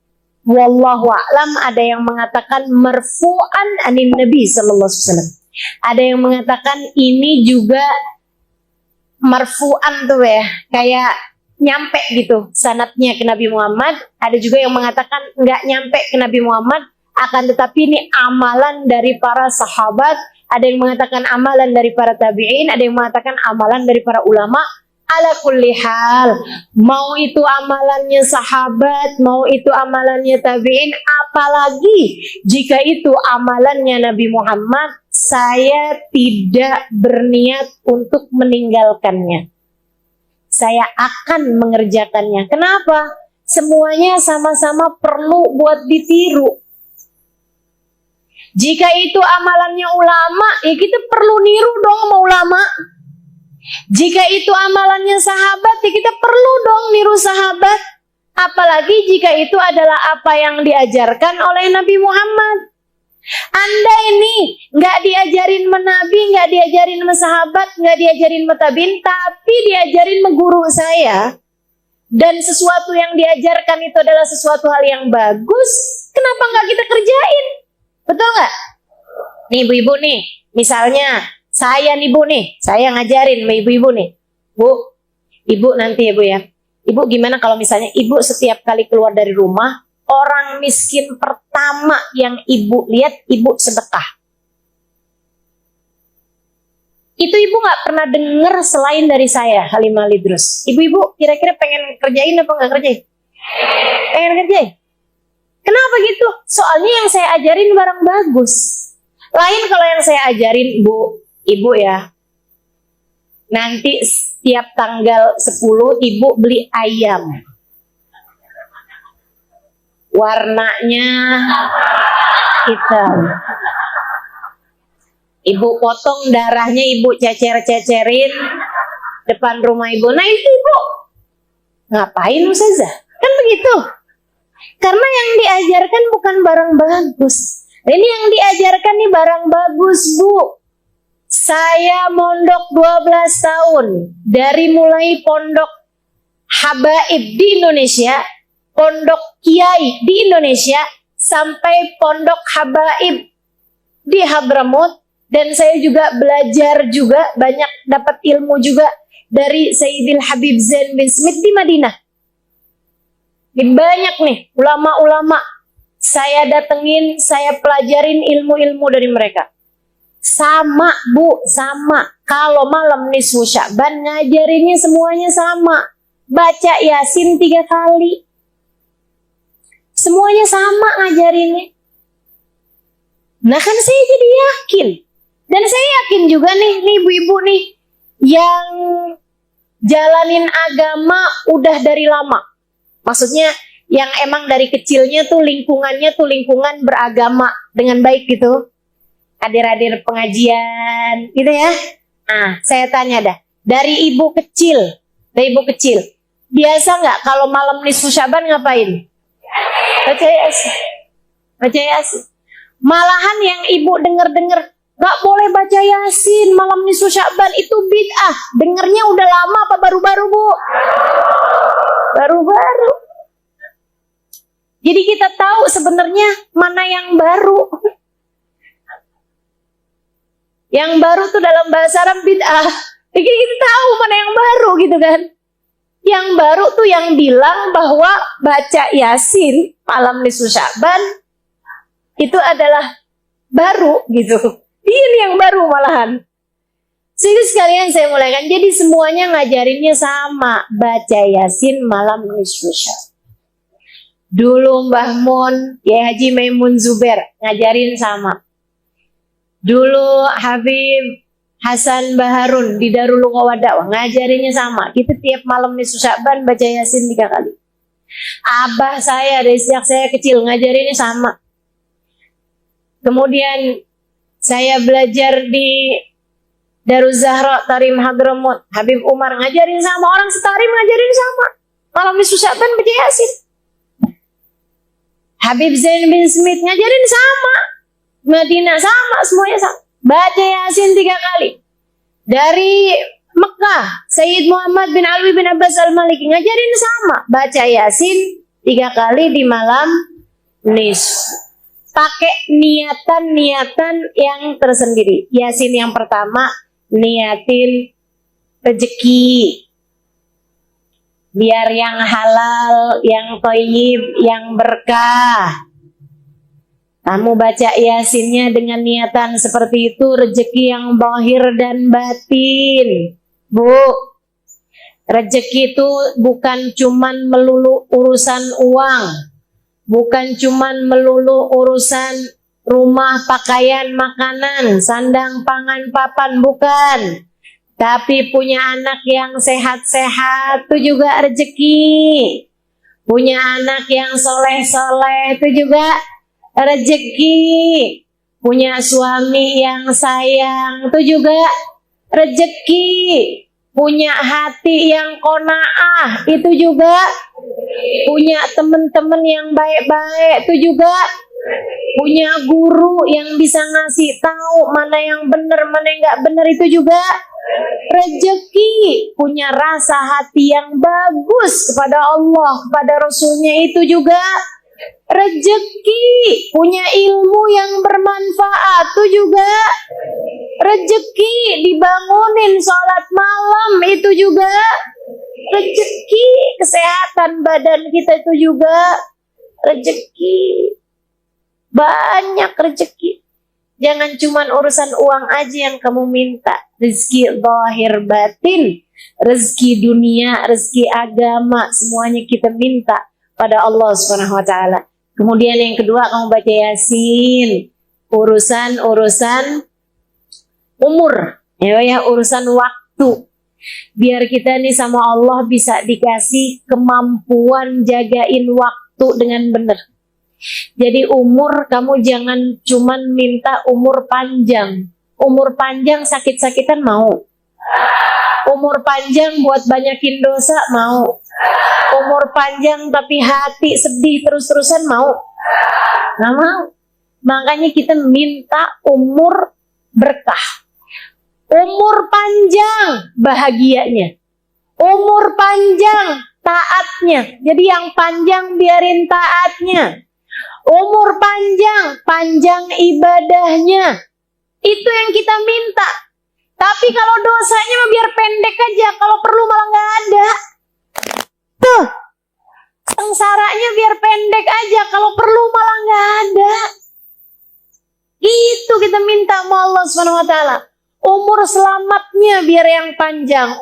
Wallahu a'lam, ada yang mengatakan marfu'an anin Nabi sallallahu alaihi wasallam. Ada yang mengatakan ini juga marfu'an tuh ya, kayak nyampe gitu sanadnya ke Nabi Muhammad. Ada juga yang mengatakan nggak nyampe ke Nabi Muhammad, akan tetapi ini amalan dari para sahabat. Ada yang mengatakan amalan dari para tabi'in, ada yang mengatakan amalan dari para ulama. Ala kulli hal, mau itu amalannya sahabat, mau itu amalannya tabi'in, apalagi jika itu amalannya Nabi Muhammad, saya tidak berniat untuk meninggalkannya. Saya akan mengerjakannya. Kenapa? Semuanya sama-sama perlu buat ditiru. Jika itu amalannya ulama, ya kita perlu niru dong sama ulama. Jika itu amalannya sahabat, ya kita perlu dong niru sahabat. Apalagi jika itu adalah apa yang diajarkan oleh Nabi Muhammad. Anda ini nggak diajarin sama Nabi, nggak diajarin sama sahabat, nggak diajarin sama tabiin, tapi diajarin sama guru saya. Dan sesuatu yang diajarkan itu adalah sesuatu hal yang bagus. Kenapa nggak kita kerjain? Betul nggak? Nih ibu-ibu nih, misalnya saya nih bu nih, saya ngajarin sama ibu-ibu nih. Bu, ibu nanti ya bu ya. Ibu gimana kalau misalnya ibu setiap kali keluar dari rumah, orang miskin pertama yang ibu lihat, ibu sedekah. Itu ibu gak pernah dengar selain dari saya, Halimah Lidrus. Ibu-ibu kira-kira pengen kerjain apa gak kerjain? Pengen kerjain? Kenapa gitu? Soalnya yang saya ajarin barang bagus. Lain kalau yang saya ajarin, bu, ibu ya, nanti setiap tanggal 10 ibu beli ayam. Warnanya hitam. Ibu potong darahnya, ibu cecer-cecerin depan rumah ibu. Nah itu ibu ngapain Ustazah? Kan begitu. Karena yang diajarkan bukan barang bagus. Ini yang diajarkan nih barang bagus, Bu. Saya mondok 12 tahun. Dari mulai pondok habaib di Indonesia, pondok kiai di Indonesia, sampai pondok habaib di Hadramut. Dan saya juga belajar juga, banyak dapat ilmu juga dari Sayyidil Habib Zain bin Smith di Madinah. Ini banyak nih ulama-ulama saya datengin, saya pelajarin ilmu-ilmu dari mereka. Sama Bu, sama. Kalau malam nisfu Sya'ban ngajarinnya semuanya sama. Baca Yasin 3 kali. Semuanya sama ngajarinnya. Nah kan saya jadi yakin. Dan saya yakin juga nih ibu-ibu nih yang jalanin agama udah dari lama. Maksudnya yang emang dari kecilnya tuh lingkungannya tuh lingkungan beragama dengan baik gitu. Hadir-hadir pengajian gitu ya. Nah, saya tanya dah, dari ibu kecil, biasa nggak kalau malam nisfu Sya'ban ngapain? Baca Yasin. Baca Yasin. Malahan yang ibu denger nggak boleh baca Yasin malam nisfu Sya'ban, itu bid'ah. Dengernya udah lama apa baru-baru, Bu? Baru-baru. Jadi kita tahu sebenarnya mana yang baru. Yang baru tuh dalam bahasa Arab bid'ah. Jadi kita tahu mana yang baru gitu kan. Yang baru tuh yang bilang bahwa baca Yasin malam nisfu Sya'ban itu adalah baru gitu. Ini yang baru malahan. Sehingga sekalian saya mulaikan. Jadi semuanya ngajarinnya sama. Baca Yasin malam nisfu Sya'ban. Dulu Mbah Mun, Kiai Haji Maimun Zubair ngajarin sama. Dulu Habib Hasan Baharun di Darul Lughah Dakwah ngajarinnya sama. Kita tiap malam nisfu Sya'ban baca Yasin 3 kali. Abah saya dari sejak saya kecil ngajarinnya sama. Kemudian saya belajar di Daruz Zahra Tarim Hadramut, Habib Umar ngajarin sama, orang setarim ngajarin sama. Malam nisfu Sya'ban baca Yasin. Habib Zain bin Smith ngajarin sama. Madinah sama, semuanya sama. Baca Yasin 3 kali. Dari Mekah, Sayyid Muhammad bin Alwi bin Abbas Al-Maliki ngajarin sama. Baca Yasin 3 kali di malam nisfu. Pakai niatan-niatan yang tersendiri. Yasin yang pertama, niatin rezeki. Biar yang halal, yang thayyib, yang berkah. Kamu baca Yasinnya dengan niatan seperti itu, rezeki yang zahir dan batin. Bu, rezeki itu bukan cuman melulu urusan uang. Bukan cuman melulu urusan rumah, pakaian, makanan, sandang, pangan, papan, bukan. Tapi punya anak yang sehat-sehat itu juga rezeki. Punya anak yang soleh-soleh itu juga rezeki. Punya suami yang sayang itu juga rezeki. Punya hati yang qanaah itu juga. Punya teman-teman yang baik-baik itu juga. Punya guru yang bisa ngasih tahu mana yang benar, mana yang nggak benar itu juga rezeki. Punya rasa hati yang bagus kepada Allah, kepada Rasulnya itu juga rezeki. Punya ilmu yang bermanfaat itu juga rezeki. Dibangunin sholat malam itu juga rezeki. Kesehatan badan kita itu juga rezeki. Banyak rezeki. Jangan cuman urusan uang aja yang kamu minta. Rezeki zahir batin, rezeki dunia, rezeki agama, semuanya kita minta pada Allah Subhanahu wa taala. Kemudian yang kedua, kamu baca Yasin. Urusan umur, ya urusan waktu. Biar kita nih sama Allah bisa dikasih kemampuan jagain waktu dengan benar. Jadi umur kamu jangan cuman minta umur panjang. Umur panjang sakit-sakitan mau. Umur panjang buat banyakin dosa mau. Umur panjang tapi hati sedih terus-terusan mau. Nggak mau. Makanya kita minta umur berkah. Umur panjang bahagianya. Umur panjang taatnya. Jadi yang panjang biarin taatnya. Umur panjang ibadahnya. Itu yang kita minta. Tapi kalau dosanya mah biar pendek aja. Kalau perlu malah nggak ada. Tuh. Sengsaranya biar pendek aja. Kalau perlu malah nggak ada. Itu kita minta sama Allah SWT. Umur selamatnya biar yang panjang.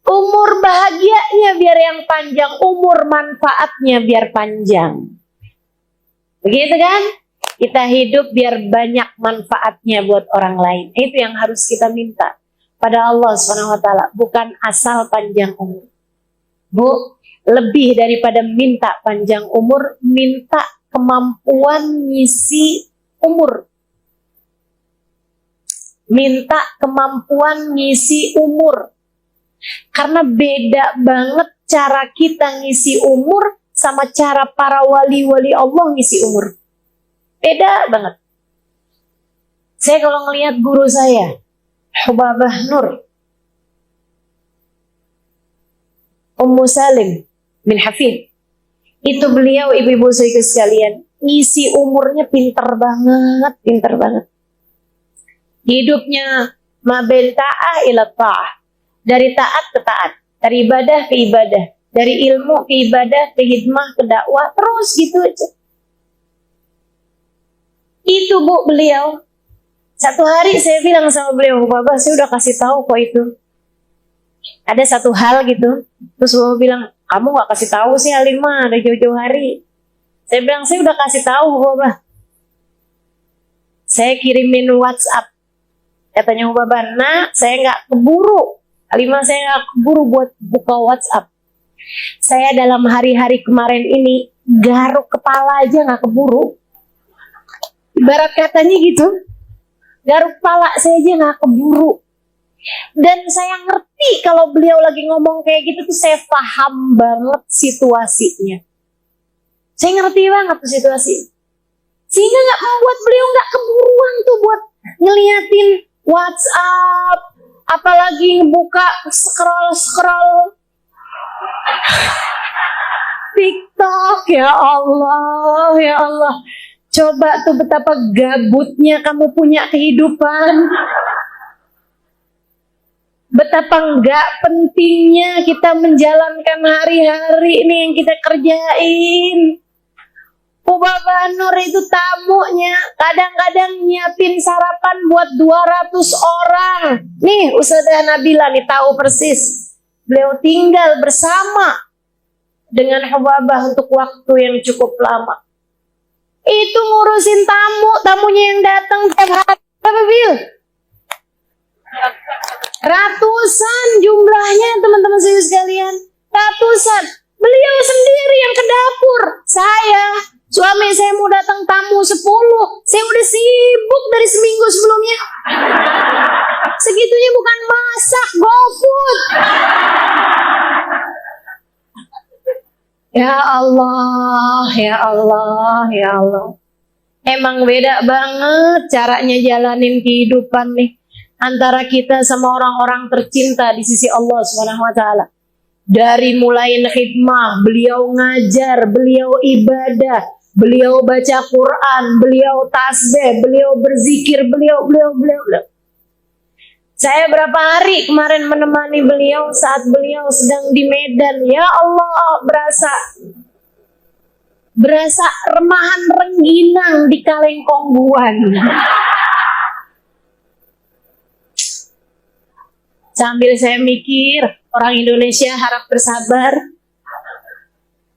Umur bahagianya biar yang panjang. Umur manfaatnya biar panjang. Begitu kan? Kita hidup biar banyak manfaatnya buat orang lain. Itu yang harus kita minta pada Allah SWT. Bukan asal panjang umur. Bu, lebih daripada minta panjang umur, minta kemampuan ngisi umur. Minta kemampuan ngisi umur. Karena beda banget cara kita ngisi umur sama cara para wali-wali Allah ngisi umur. Beda banget. Saya kalau ngelihat guru saya, Hubabah Nur, Ummu Salim bin Hafid, itu beliau ibu-ibu saya sekalian, ngisi umurnya pintar banget, pintar banget. Hidupnya mabil ta'ah ila ta'ah. Dari taat ke taat, dari ibadah ke ibadah, dari ilmu ke ibadah, ke hidmah, ke dakwah, terus gitu aja. Itu bu beliau. Satu hari saya bilang sama beliau, Bapak saya udah kasih tahu kok itu. Ada satu hal gitu. Terus Bapak bilang, kamu gak kasih tahu sih Halimah, ada jauh-jauh hari. Saya bilang, saya udah kasih tahu Bapak. Saya kirimin WhatsApp. Katanya Bapak, nah saya gak keburu. Halimah saya gak keburu buat buka WhatsApp. Saya dalam hari-hari kemarin ini garuk kepala aja gak keburu. Ibarat katanya gitu. Garuk kepala saya aja gak keburu. Dan saya ngerti kalau beliau lagi ngomong kayak gitu tuh saya paham banget situasinya. Saya ngerti banget tuh situasi. Sehingga gak membuat beliau gak keburuan tuh buat ngeliatin WhatsApp. Apalagi ngebuka scroll TikTok. Ya Allah, ya Allah. Coba tuh betapa gabutnya kamu punya kehidupan. Betapa enggak pentingnya kita menjalankan hari-hari ini yang kita kerjain. Bapak Nur itu tamunya kadang-kadang nyiapin sarapan buat 200 orang. Nih Ustazah Nabila nih tahu persis. Beliau tinggal bersama dengan Hubabah untuk waktu yang cukup lama. Itu ngurusin tamunya yang datang tiap hari. Berapa Bil? Ratusan jumlahnya teman-teman sekalian. Ratusan. Beliau sendiri yang ke dapur. Suami saya mau datang tamu 10. Saya udah sibuk dari seminggu sebelumnya. Segitunya bukan masak, GoFood. Ya Allah, ya Allah, ya Allah. Emang beda banget caranya jalanin kehidupan nih antara kita sama orang-orang tercinta di sisi Allah Subhanahu wa taala. Dari mulai khidmah, beliau ngajar, beliau ibadah, beliau baca Quran, beliau tasbih, beliau berzikir, beliau. Saya berapa hari kemarin menemani beliau saat beliau sedang di Medan. Ya Allah, berasa remahan rengginang di Kalengkongguan. Sambil saya mikir, orang Indonesia harap bersabar.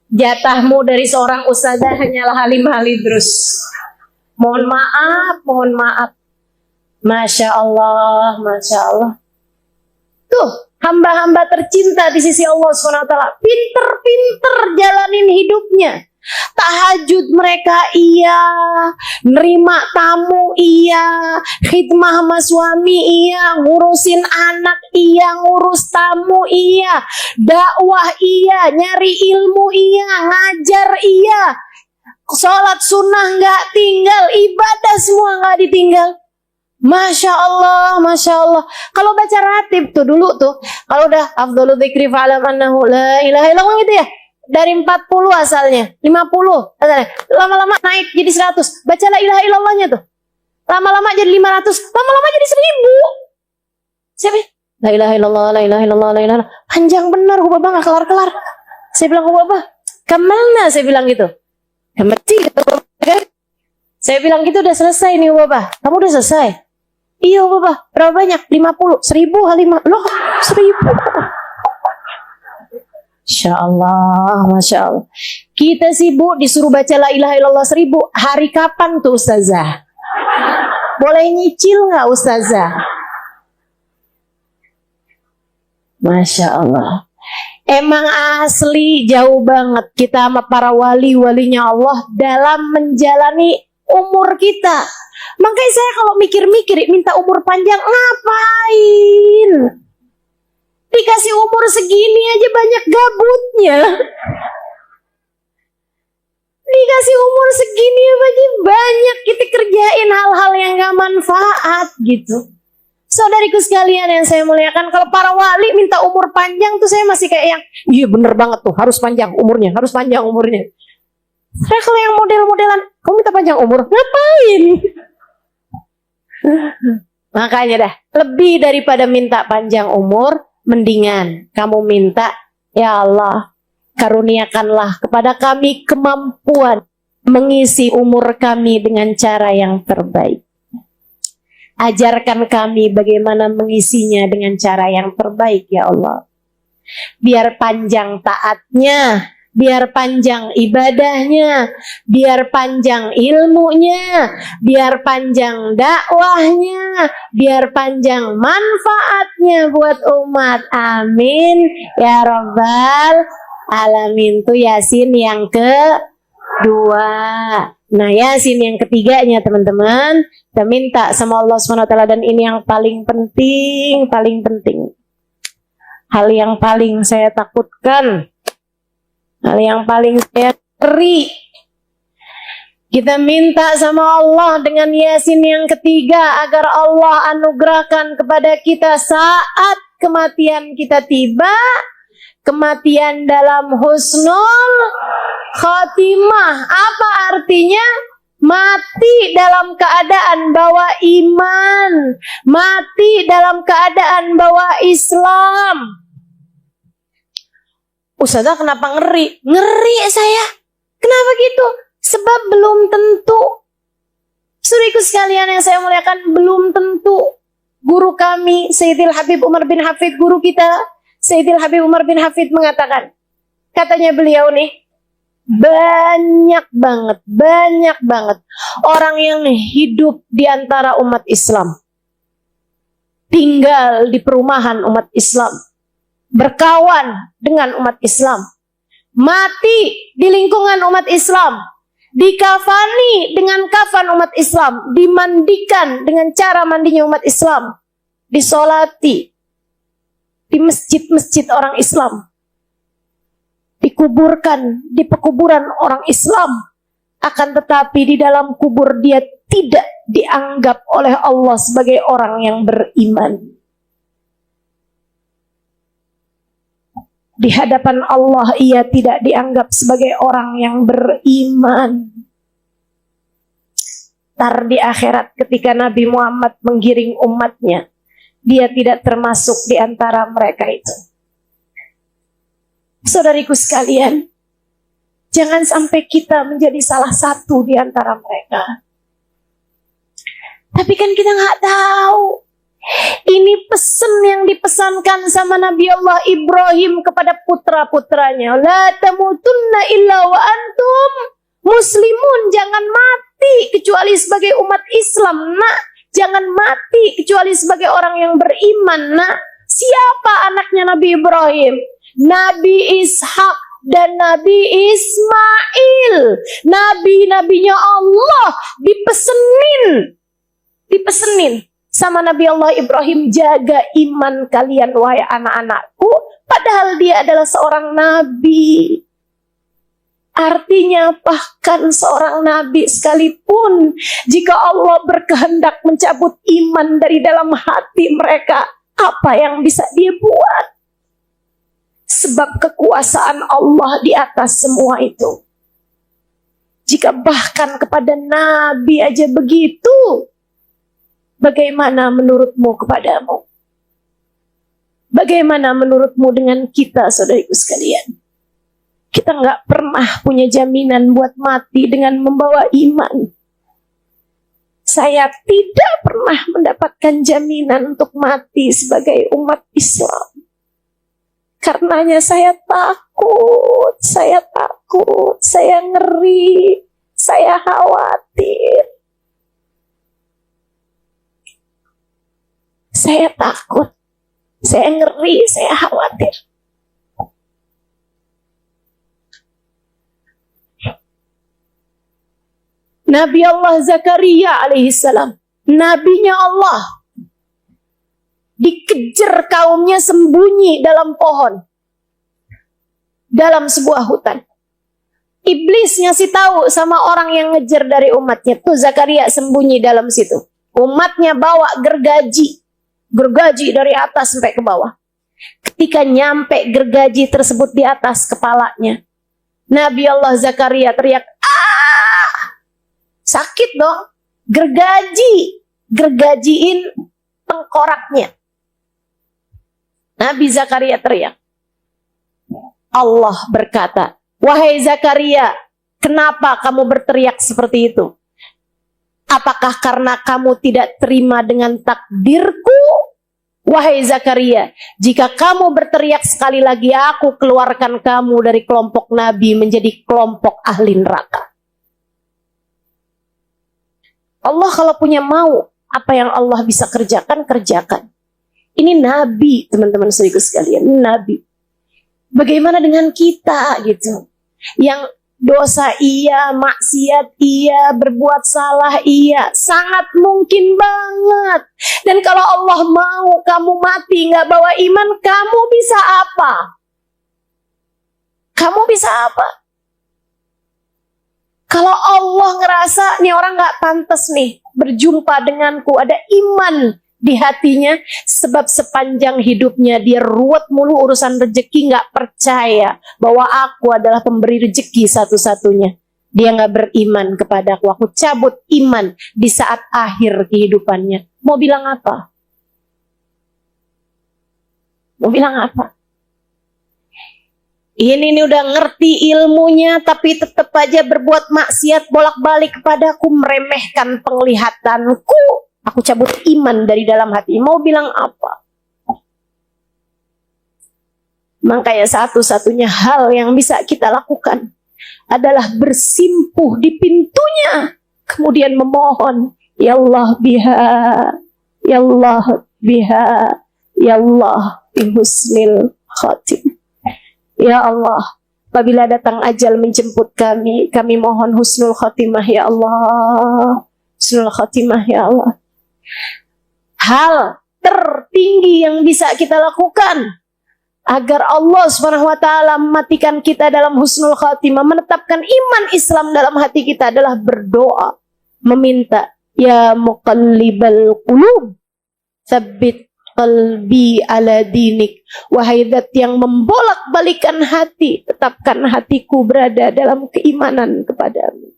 Jatahmu dari seorang ustazah hanyalah Halimah Idrus. Mohon maaf. Masya Allah. Tuh, hamba-hamba tercinta di sisi Allah SWT. Pinter-pinter jalanin hidupnya. Tahajud mereka iya, nerima tamu iya, khidmah sama suami iya, ngurusin anak iya, ngurus tamu iya, dakwah iya, nyari ilmu iya, ngajar iya, sholat sunnah nggak tinggal, ibadah semua nggak ditinggal. Masya Allah. Kalau baca ratib tuh dulu tuh, kalau udah afdhalu dzikri fa'lam annahu la ilaha illallah gitu ya. Dari 40 asalnya, 50 asalnya. Lama-lama naik jadi 100. Baca la ilaha illallahnya tuh. Lama-lama jadi 500, lama-lama jadi 1000. Siapa? La ilaha illallah, la ilaha illallah, la ilaha illallah. Panjang benar Hubabah nggak kelar-kelar. Saya bilang Hubabah, kemana? Saya bilang gitu. Mesti kan? Saya bilang gitu udah selesai nih Hubabah. Kamu udah selesai? Iya Hubabah, berapa banyak? 50, 1000 Halimah. Loh, 1000. Masya Allah. Kita sibuk disuruh baca la ilaha illallah 1000. Hari kapan tuh Ustazah? Boleh nyicil nggak Ustazah? Masya Allah. Emang asli jauh banget kita sama para wali-walinya Allah dalam menjalani umur kita. Makanya saya kalau mikir-mikir minta umur panjang ngapain? Dikasih umur segini aja banyak gabutnya. Dikasih umur segini aja banyak kita kerjain hal-hal yang gak manfaat gitu. Saudariku sekalian yang saya muliakan, kalau para wali minta umur panjang tuh saya masih kayak yang, iya bener banget tuh, harus panjang umurnya. Saya kalau yang model-modelan, kamu minta panjang umur, ngapain? Makanya dah, lebih daripada minta panjang umur, mendingan kamu minta, ya Allah, karuniakanlah kepada kami kemampuan mengisi umur kami dengan cara yang terbaik. Ajarkan kami bagaimana mengisinya dengan cara yang terbaik ya Allah. Biar panjang taatnya, biar panjang ibadahnya, biar panjang ilmunya, biar panjang dakwahnya, biar panjang manfaatnya buat umat. Amin ya rabbal alamin. Itu Yasin yang kedua. Nah, Yasin yang ketiganya teman-teman, kita minta sama Allah SWT, dan ini yang paling penting, hal yang paling saya takutkan, hal yang paling saya ngeri. Kita minta sama Allah dengan Yasin yang ketiga agar Allah anugerahkan kepada kita saat kematian kita tiba, kematian dalam husnul khotimah. Apa artinya? Mati dalam keadaan bawa iman, mati dalam keadaan bawa Islam. Ustazah kenapa ngeri? Ngeri saya. Kenapa gitu? Sebab belum tentu. Saudaraku sekalian yang saya muliakan, belum tentu. Guru kami, Sayyidil Habib Umar bin Hafid, guru kita, Sayyidil Habib Umar bin Hafid mengatakan, katanya beliau nih, banyak banget orang yang hidup di antara umat Islam, tinggal di perumahan umat Islam, berkawan dengan umat Islam, mati di lingkungan umat Islam, dikafani dengan kafan umat Islam, dimandikan dengan cara mandinya umat Islam, disolati di masjid-masjid orang Islam, dikuburkan di pekuburan orang Islam, akan tetapi di dalam kubur dia tidak dianggap oleh Allah sebagai orang yang beriman. Di hadapan Allah ia tidak dianggap sebagai orang yang beriman. Tar di akhirat ketika Nabi Muhammad menggiring umatnya, dia tidak termasuk di antara mereka itu. Saudariku sekalian, jangan sampai kita menjadi salah satu di antara mereka. Tapi kan kita nggak tahu. Ini pesan yang dipesankan sama Nabi Allah Ibrahim kepada putra-putranya. La tamutunna illa wa antum muslimun. Jangan mati kecuali sebagai umat Islam, nak. Jangan mati kecuali sebagai orang yang beriman, nak. Siapa anaknya Nabi Ibrahim? Nabi Ishak dan Nabi Ismail. Nabi-nabinya Allah dipesenin sama Nabi Allah Ibrahim, jaga iman kalian wahai anak-anakku, padahal dia adalah seorang nabi. Artinya bahkan seorang nabi sekalipun, jika Allah berkehendak mencabut iman dari dalam hati mereka, apa yang bisa dia buat? Sebab kekuasaan Allah di atas semua itu. Jika bahkan kepada nabi aja begitu, bagaimana menurutmu kepadamu? Bagaimana menurutmu dengan kita, saudariku sekalian? Kita nggak pernah punya jaminan buat mati dengan membawa iman. Saya tidak pernah mendapatkan jaminan untuk mati sebagai umat Islam. Karenanya saya takut, saya ngeri, saya khawatir. Saya takut, saya ngeri, saya khawatir. Nabi Allah Zakaria alaihissalam, nabinya Allah, dikejar kaumnya sembunyi dalam pohon, dalam sebuah hutan. Iblis ngasih tahu sama orang yang ngejar dari umatnya, tuh Zakaria sembunyi dalam situ. Umatnya bawa gergaji dari atas sampai ke bawah. Ketika nyampe gergaji tersebut di atas kepalanya, Nabi Allah Zakaria teriak, "Ah!" Sakit dong. Gergajiin tengkoraknya. Nabi Zakaria teriak. Allah berkata, "Wahai Zakaria, kenapa kamu berteriak seperti itu? Apakah karena kamu tidak terima dengan takdirku? Wahai Zakaria, jika kamu berteriak sekali lagi, aku keluarkan kamu dari kelompok Nabi menjadi kelompok ahli neraka. Allah kalau punya mau, apa yang Allah bisa kerjakan, kerjakan. Ini Nabi, teman-teman saudaraku sekalian, Nabi. Bagaimana dengan kita gitu? Yang dosa iya, maksiat iya, berbuat salah iya, sangat mungkin banget. Dan kalau Allah mau kamu mati nggak bawa iman, kamu bisa apa? Kamu bisa apa? Kalau Allah ngerasa nih orang nggak pantas nih berjumpa denganku, ada iman di hatinya, sebab sepanjang hidupnya dia ruwet mulu urusan rezeki, nggak percaya bahwa aku adalah pemberi rezeki satu-satunya. Dia nggak beriman kepadaku, aku cabut iman di saat akhir kehidupannya. Mau bilang apa? Mau bilang apa? Ini nih udah ngerti ilmunya, tapi tetap aja berbuat maksiat bolak-balik kepadaku, meremehkan penglihatanku. Aku cabut iman dari dalam hati. Mau bilang apa? Makanya satu-satunya hal yang bisa kita lakukan adalah bersimpuh di pintunya. Kemudian memohon, Ya Allah biha, Ya Allah biha, Ya Allah bihusnil khatim. Ya Allah, apabila datang ajal menjemput kami mohon husnul khatimah ya Allah. Husnul khatimah ya Allah. Hal tertinggi yang bisa kita lakukan agar Allah SWT mematikan kita dalam husnul khatimah, menetapkan iman Islam dalam hati kita adalah berdoa, meminta, Ya muqallibal qulub, tsabbit qalbi ala dinik. Wahai zat yang membolak-balikan hati, tetapkan hatiku berada dalam keimanan kepadamu.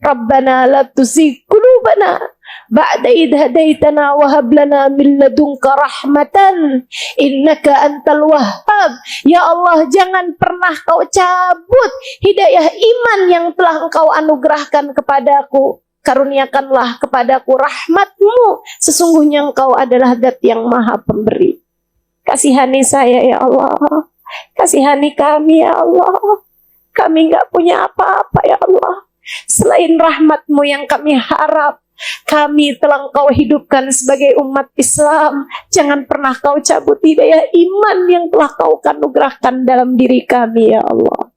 Rabbana la tuzigh qulubana ba'da idh hadaitana wa hab lana min ladunka rahmatan innaka antal wahhab. Ya Allah, jangan pernah kau cabut hidayah iman yang telah engkau anugerahkan kepadaku. Karuniakanlah kepadaku rahmatmu, sesungguhnya engkau adalah zat yang maha pemberi. Kasihani saya ya Allah, kasihani kami ya Allah. Kami gak punya apa-apa ya Allah, selain rahmatmu yang kami harap. Kami telah engkau hidupkan sebagai umat Islam. Jangan pernah kau cabut hidayah iman yang telah kau anugerahkan dalam diri kami ya Allah.